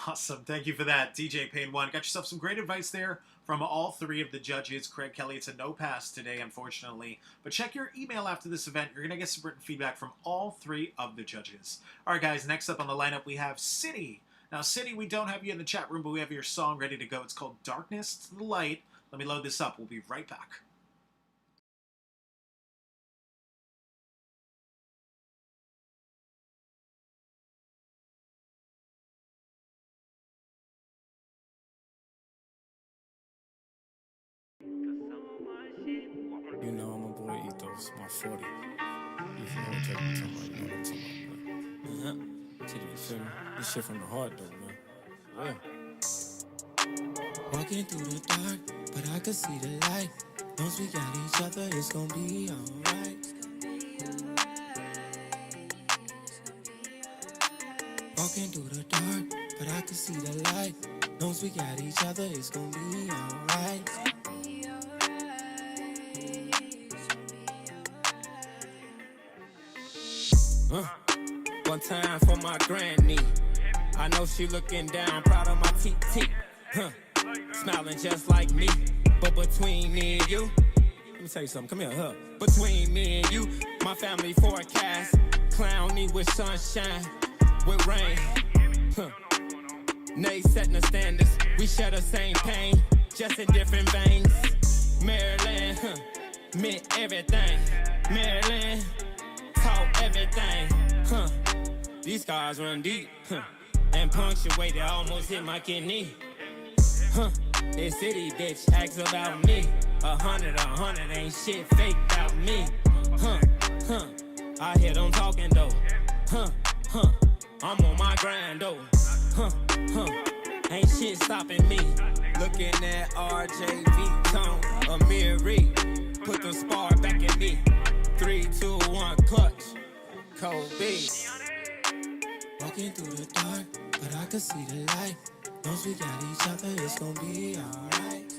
Awesome. Thank you for that, DJ Payne 1. Got yourself some great advice there from all three of the judges. Craig Kelly, it's a no pass today, unfortunately. But check your email after this event. You're going to get some written feedback from all three of the judges. All right, guys, next up on the lineup, we have City. Now, City, we don't have you in the chat room, but we have your song ready to go. It's called Darkness to the Light. Let me load this up. We'll be right back. You know I'm a boy ethos, my 40. You feel what I'm talking about, you know what I'm talking about, man. You feel me? This shit from the heart, though, man. Walking through the dark, but I could see the light. Once we got each other, it's gonna be alright. Walking through the dark, but I could see the light. Once we got each other, it's gonna be alright. One time for my granny. I know she looking down, proud of my TT. Smiling just like me, but between me and you, let me tell you something, come here, Between me and you, my family forecast, cloudy with sunshine, with rain. Nay, setting the standards, we share the same pain, just in different veins. Maryland, meant everything. Maryland, taught everything. These scars run deep, and punctuated, almost hit my kidney. This city bitch acts about me. 100 ain't shit fake about me. I hear them talking though. I'm on my grind though. Ain't shit stopping me. Looking at RJV Tone, Amir Reed. Put the spar back in me. 3, 2, 1, clutch. Kobe. Walking through the dark, but I could see the light. Once we got each other, it's gonna be alright.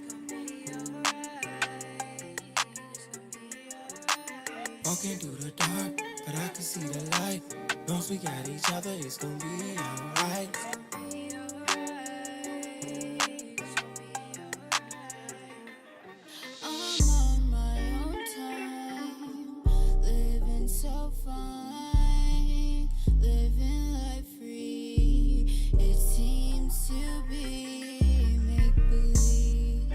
Walking through the dark, but I could see the light. Once we got each other, it's gonna be alright. I'm on my own time, living so fine, living life free. It seems to be make-believe.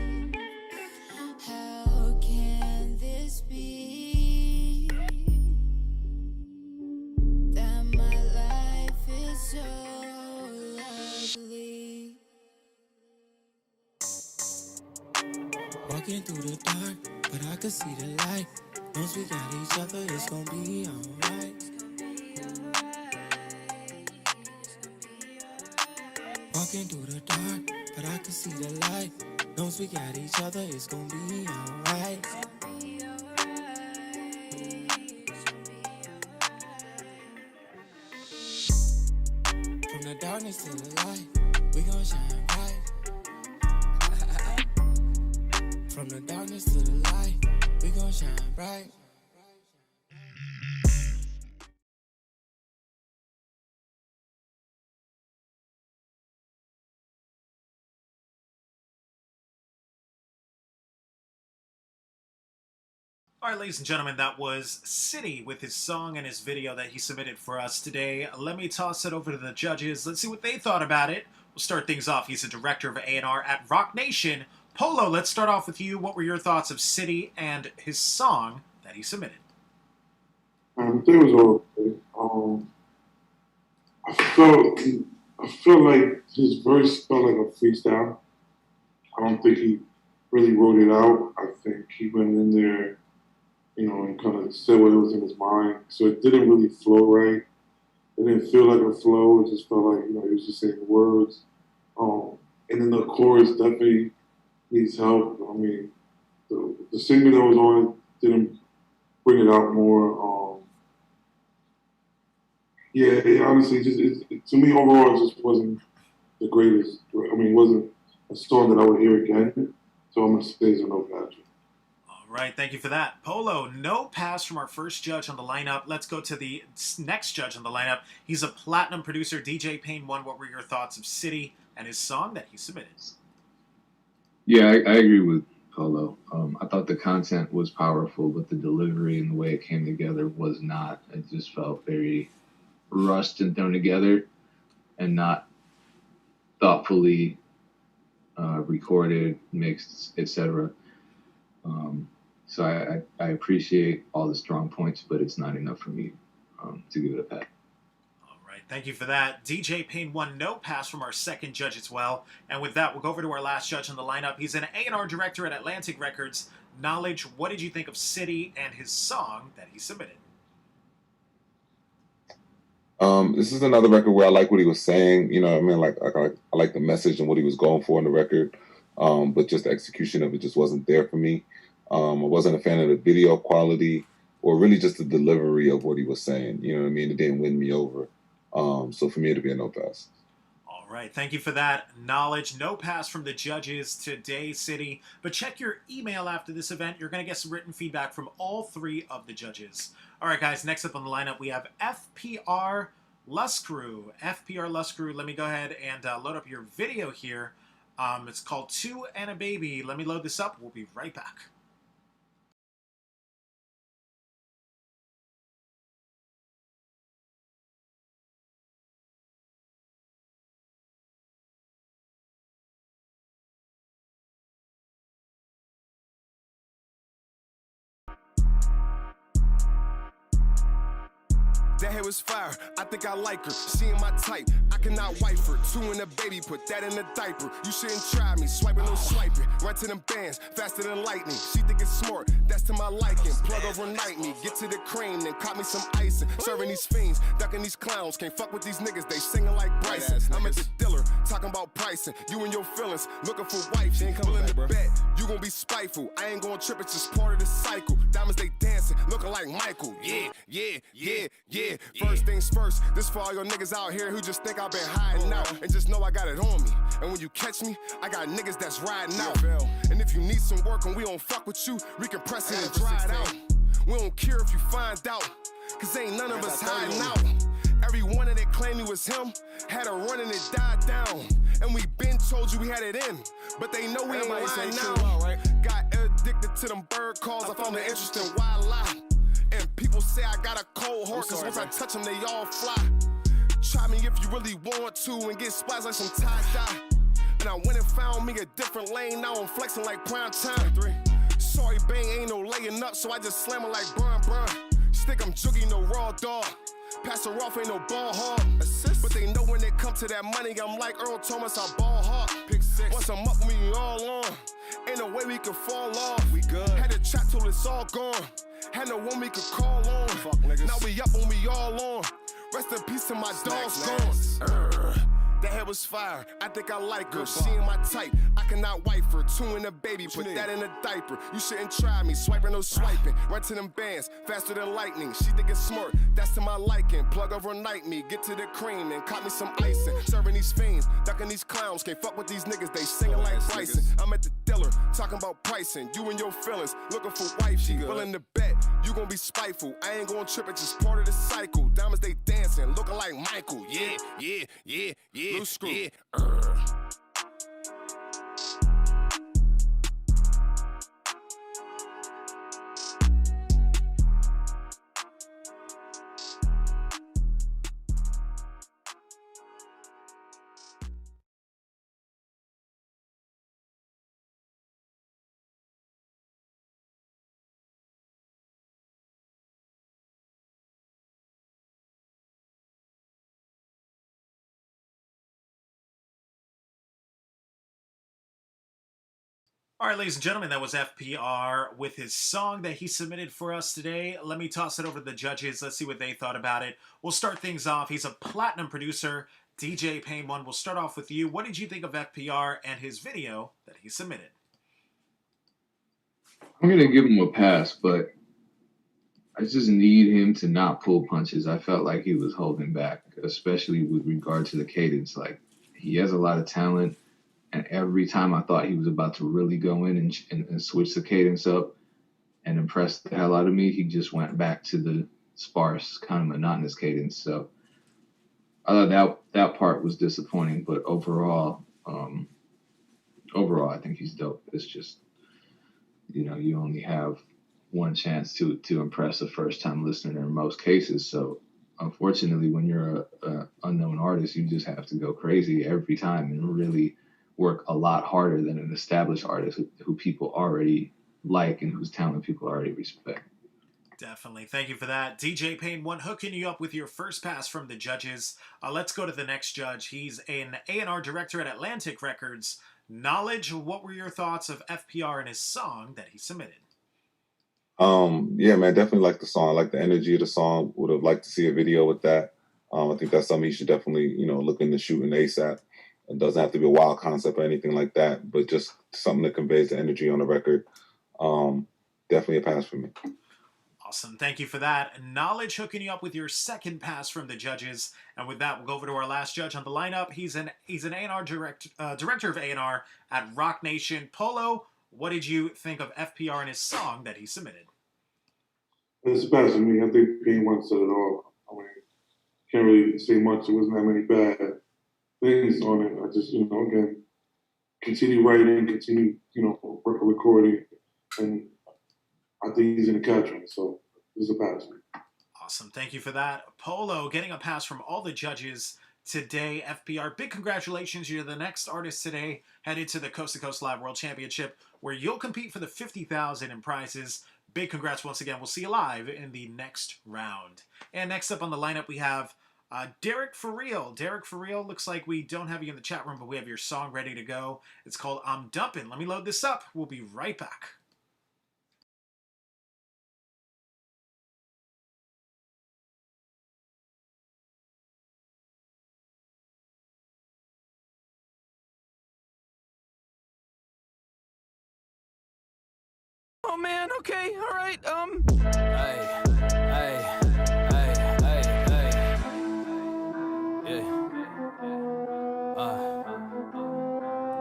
How can this be? That my life is so ugly. Walking through the dark, but I could see the light. Once we got each other, it's gonna be alright. Walking through the dark, but I could see the light. Once we got each other, it's gonna be alright. From the darkness to the light, we gon' shine bright. From the darkness to the light, we gon' shine bright. All right, ladies and gentlemen, that was City with his song and his video that he submitted for us today. Let me toss it over to the judges. Let's see what they thought about it. We'll start things off. He's a director of A&R at Rock Nation. Polo, let's start off with you. What were your thoughts of City and his song that he submitted? I think it was okay. I felt like his verse felt like a freestyle. I don't think he really wrote it out. I think he went in there, and kind of said what was in his mind. So it didn't really flow right. It didn't feel like a flow. It just felt like, he was just saying words. And then the chorus definitely needs help. I mean, the singer that was on it didn't bring it out more. Honestly, to me overall, it just wasn't the greatest. I mean, it wasn't a song that I would hear again. So I'm going to say it's a no, Patrick. All Right, thank you for that. Polo, no pass from our first judge on the lineup. Let's go to the next judge on the lineup. He's a platinum producer, DJ Payne 1. What were your thoughts of City and his song that he submitted? Yeah, I agree with Polo. I thought the content was powerful, but the delivery and the way it came together was not. It just felt very rushed and thrown together and not thoughtfully recorded, mixed, etc. So I appreciate all the strong points, but it's not enough for me to give it a pat. Right, thank you for that. DJ Payne 1, no pass from our second judge as well. And with that, we'll go over to our last judge on the lineup. He's an A&R director at Atlantic Records. Knowledge, what did you think of City and his song that he submitted? This is another record where I like what he was saying. You know what I mean? Like I like the message and what he was going for in the record. But just the execution of it just wasn't there for me. I wasn't a fan of the video quality or really just the delivery of what he was saying. You know what I mean? It didn't win me over. So for me, it'd be a no pass. All right, thank you for that. Knowledge, no pass from the judges today, City. But check your email after this event. You're going to get some written feedback from all three of the judges. All right, guys, next up on the lineup, we have FPR LUDACRIS. FPR LUDACRIS, let me go ahead and load up your video here. It's called Two and a Baby. Let me load this up. We'll be right back. That hair was fire, I think I like her. She ain't my type, I cannot wife her. Two in a baby, put that in a diaper. You shouldn't try me, swiping no swiping. Run to them bands, faster than lightning. She think it's smart, that's to my liking. Plug overnight me, get to the cream, then caught me some icing. Serving these fiends, ducking these clowns. Can't fuck with these niggas, they singing like Bryson. I'm at the dealer, talking about pricing. You and your feelings, looking for wife. She ain't coming back, bet, you gon' be spiteful. I ain't gon' trip, it's just part of the cycle. Diamonds, they dancing, looking like Michael. Yeah. First things first, this for all your niggas out here who just think I've been hiding out. And just know I got it on me. And when you catch me, I got niggas that's riding out. And if you need some work and we don't fuck with you, we can press it and dry it out. We don't care if you find out, cause ain't none of us hiding out. Every one of that claimed he was him had a run and it died down. And we been told you we had it in, but they know we ain't lying now. Got addicted to them bird calls, I found it interesting, why lie? And people say I got a cold heart, cause once I touch them, they all fly. Try me if you really want to and get splashed like some tie-dye. And I went and found me a different lane, now I'm flexing like prime time. Sorry, bang, ain't no laying up, so I just slam it like Bron. Stick, I'm juggy, no raw dog. Pass her off, ain't no ball hard. Assist. But they know when it come to that money, I'm like Earl Thomas, I ball hard. Pick six. Once I'm up with me all on, ain't no way we can fall off. We good. Had to chat till it's all gone. Had no one we could call on. Fuck niggas. Now we up when we all on. Rest in peace to my dog's gone. That hair was fire, I think I like her. She ain't my type, I cannot wife her. Two in a baby, put that in a diaper. You shouldn't try me, swiping no swiping. Run to them bands, faster than lightning. She think it's smart, that's to my liking. Plug overnight me, get to the cream, and caught me some icing. Serving these fiends, ducking these clowns. Can't fuck with these niggas, they singing like Bryson. I'm at the dealer, talking about pricing. You and your feelings, looking for wife. She willing to bet, you gon' be spiteful. I ain't gon' trip, it's just part of the cycle. Diamonds, they dancing, looking like Michael. Yeah. Blue screw. Yeah. All right, ladies and gentlemen, that was FPR with his song that he submitted for us today. Let me toss it over to the judges. Let's see what they thought about it. We'll start things off. He's a platinum producer, DJ Payne 1. We'll start off with you. What did you think of FPR and his video that he submitted? I'm going to give him a pass, but I just need him to not pull punches. I felt like he was holding back, especially with regard to the cadence. Like, he has a lot of talent. And every time I thought he was about to really go in and switch the cadence up, and impressed the hell out of me, he just went back to the sparse, kind of monotonous cadence. So I thought that part was disappointing, but overall, I think he's dope. It's just, you only have one chance to impress a first time listener in most cases. So unfortunately, when you're a unknown artist, you just have to go crazy every time and really work a lot harder than an established artist who people already like and whose talent people already respect. Definitely. Thank you for that. DJ Payne One hooking you up with your first pass from the judges. Let's go to the next judge. He's an A&R director at Atlantic Records. Knowledge, what were your thoughts of FPR and his song that he submitted? Yeah, man, definitely like the song. I like the energy of the song. Would have liked to see a video with that. I think that's something you should definitely, look into shooting ASAP. It doesn't have to be a wild concept or anything like that, but just something that conveys the energy on the record. Definitely a pass for me. Awesome. Thank you for that. Knowledge hooking you up with your second pass from the judges. And with that, we'll go over to our last judge on the lineup. He's an A&R director of A&R at Rock Nation. Polo, what did you think of FPR and his song that he submitted? It's a pass for me. I think Payne One said it all. I mean, can't really say much. There wasn't that many bad things on it. I just, again, continue writing, continue, recording, and I think he's in the catchment. So this is a pass. Awesome. Thank you for that. Polo, getting a pass from all the judges today. FPR, big congratulations. You're the next artist today headed to the Coast to Coast Live World Championship, where you'll compete for the $50,000 in prizes. Big congrats once again. We'll see you live in the next round. And next up on the lineup, we have Derek For Real. Derek For Real, looks like we don't have you in the chat room, but we have your song ready to go. It's called I'm Dumpin'. Let me load this up. We'll be right back. Oh man, okay, all right, yeah.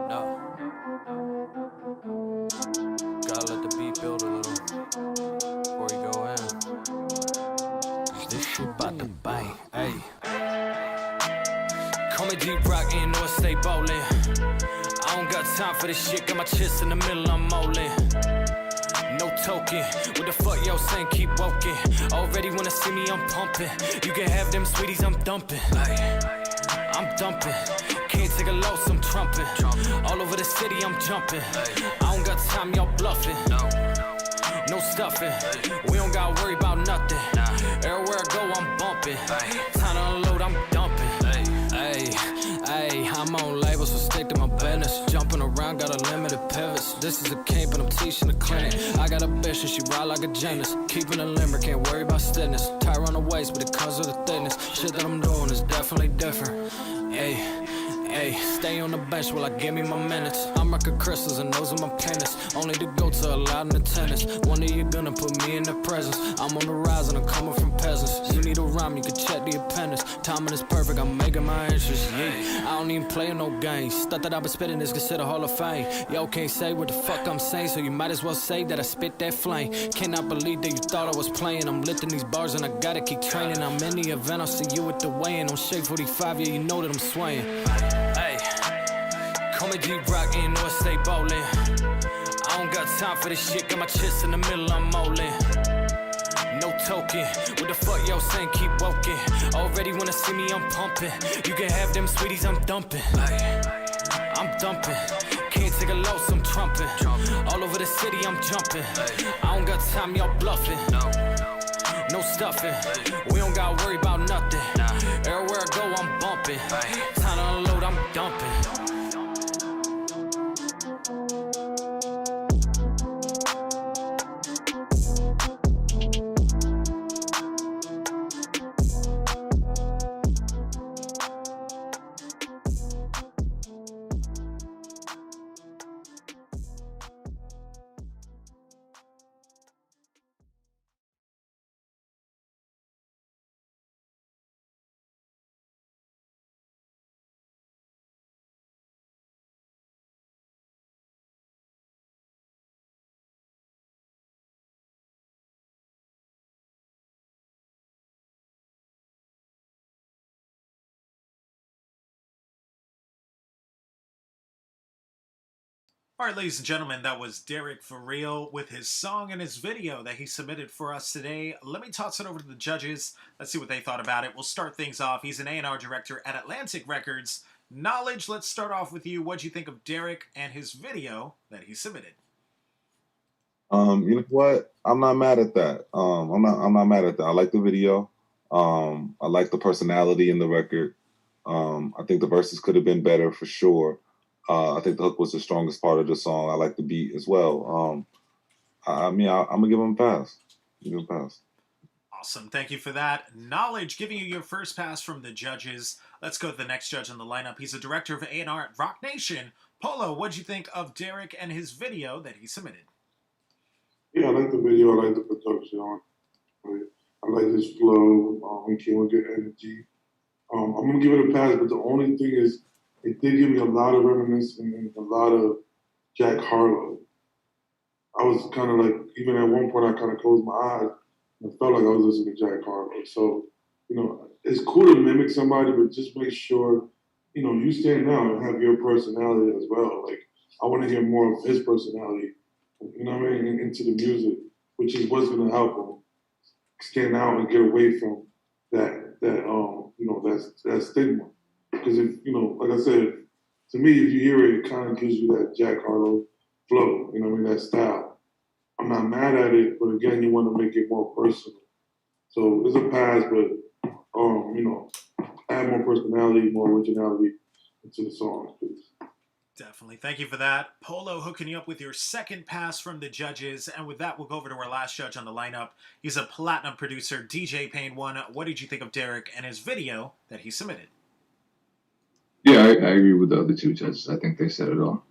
No. Gotta let the beat build a little before you go in. This shit bout to bite, ayy. Call me D-Rock and North State bowling. I don't got time for this shit, got my chest in the middle, I'm molding. No token, what the fuck y'all saying, keep woken. Already wanna see me, I'm pumping. You can have them sweeties, I'm dumping. I'm dumping, can't take a loss, I'm trumping. All over the city, I'm jumping. I don't got time, y'all bluffing. No stuffing, we don't gotta worry about nothing. Everywhere I go, I'm bumping. Time to unload, I'm dumping. Ayy, I'm on label, so stick to my business. Jumping around, got a limited pivots. This is a camp and I'm teaching the clinic. I got a bitch and she ride like a gymnast. Keeping a limber, can't worry about stiffness. Tire on the waist, but it comes with the thickness. Shit that I'm doing is definitely different. Ayy, stay on the bench while I give me my minutes. I'm rocking crystals and those are my pennies. Only to go to a loud in attendance. One day you're gonna put me in the presence. I'm on the rise and I'm coming from peasants. You need a rhyme, you can check the appendix. Timing is perfect, I'm making my interest. Yeah, I don't even play no games. Stuff that I've been spitting is considered Hall of Fame. Y'all can't say what the fuck I'm saying, so you might as well say that I spit that flame. Cannot believe that you thought I was playing. I'm lifting these bars and I gotta keep training. I'm in the event, I'll see you at the weigh-in. On Shake 45, yeah, you know that I'm swaying. Hey, call me D-Rock and North State bowling. I don't got time for this shit, got my chest in the middle, I'm molding. No token, what the fuck y'all saying, keep woken. Already wanna see me, I'm pumping. You can have them sweeties, I'm dumping. I'm dumping, can't take a loss, I'm trumping. All over the city, I'm jumping. I don't got time, y'all bluffing. No stuffing, we don't gotta worry about nothing. Everywhere I go, I'm bumping. Time to unload, I'm dumping. All right, ladies and gentlemen, that was Derek For Real with his song and his video that he submitted for us today. Let me toss it over to the judges. Let's see what they thought about it. We'll start things off. He's an A&R director at Atlantic Records. Knowledge, let's start off with you. What'd you think of Derek and his video that he submitted? You know what? I'm not mad at that. I'm not mad at that. I like the video. I like the personality in the record. I think the verses could have been better for sure. I think the hook was the strongest part of the song. I like the beat as well. I'm gonna give him a pass. Give him a pass. Awesome. Thank you for that. Knowledge, giving you your first pass from the judges. Let's go to the next judge on the lineup. He's a director of A&R at Rock Nation. Polo, what'd you think of Derek and his video that he submitted? Yeah, I like the video. I like the production on it. I like his flow. He came with good energy. I'm gonna give it a pass, but the only thing is, it did give me a lot of reminiscence and a lot of Jack Harlow. I was kind of like, even at one point, I kind of closed my eyes and felt like I was listening to Jack Harlow. So, you know, it's cool to mimic somebody, but just make sure, you know, you stand out and have your personality as well. Like, I want to hear more of his personality, you know what I mean, into the music, which is what's going to help him stand out and get away from that stigma. Because if, you know, like I said, to me, if you hear it, it kind of gives you that Jack Harlow flow, you know what I mean, that style. I'm not mad at it, but again, you want to make it more personal. So it's a pass, but, you know, add more personality, more originality into the songs, please. Definitely. Thank you for that. Polo hooking you up with your second pass from the judges. And with that, we'll go over to our last judge on the lineup. He's a platinum producer, DJ Pain 1. What did you think of Derek and his video that he submitted? Yeah, I agree with the other two judges. I think they said it all.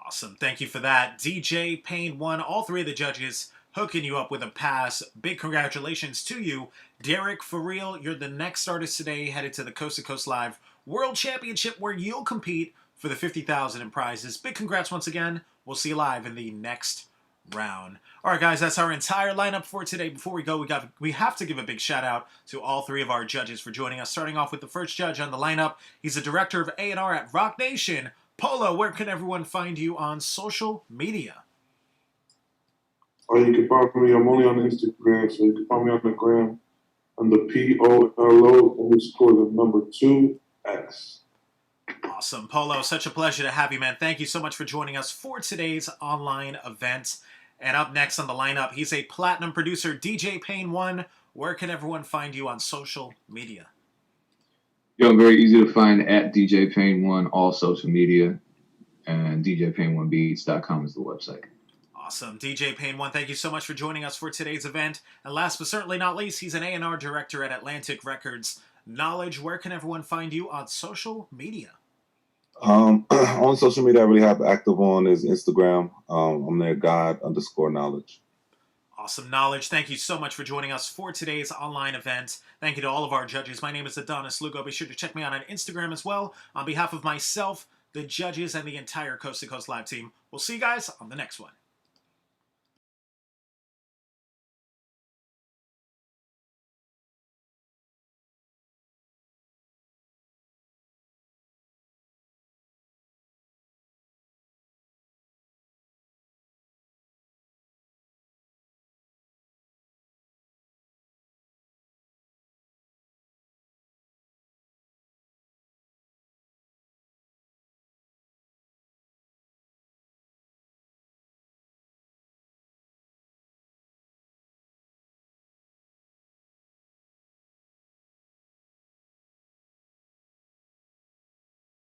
Awesome. Thank you for that. DJ Pain 1, all three of the judges hooking you up with a pass. Big congratulations to you. Derek, for real, you're the next artist today headed to the Coast to Coast Live World Championship where you'll compete for the $50,000 in prizes. Big congrats once again. We'll see you live in the next round. All right, guys, that's our entire lineup for today. Before we go, we have to give a big shout out to all three of our judges for joining us. Starting off with the first judge on the lineup. He's a director of A&R at Rock Nation. Polo, where can everyone find you on social media? Oh, you can find me. I'm only on Instagram, so you can find me on the gram on the POLO_2X. Awesome. Polo, such a pleasure to have you, man. Thank you so much for joining us for today's online event. And up next on the lineup, he's a platinum producer, DJ Pain 1. Where can everyone find you on social media? Yo, I'm very easy to find at DJ Pain 1, all social media, and DJPain1Beats.com is the website. Awesome. DJ Pain 1, thank you so much for joining us for today's event. And last but certainly not least, he's an A&R director at Atlantic Records. Knowledge, where can everyone find you on social media? On social media, I really have active on is Instagram. I'm there, God_knowledge. Awesome. Knowledge, thank you so much for joining us for today's online event. Thank you to all of our judges. My name is Adonis Lugo. Be sure to check me out on Instagram as well. On behalf of myself, the judges, and the entire Coast to Coast Live team, we'll see you guys on the next one.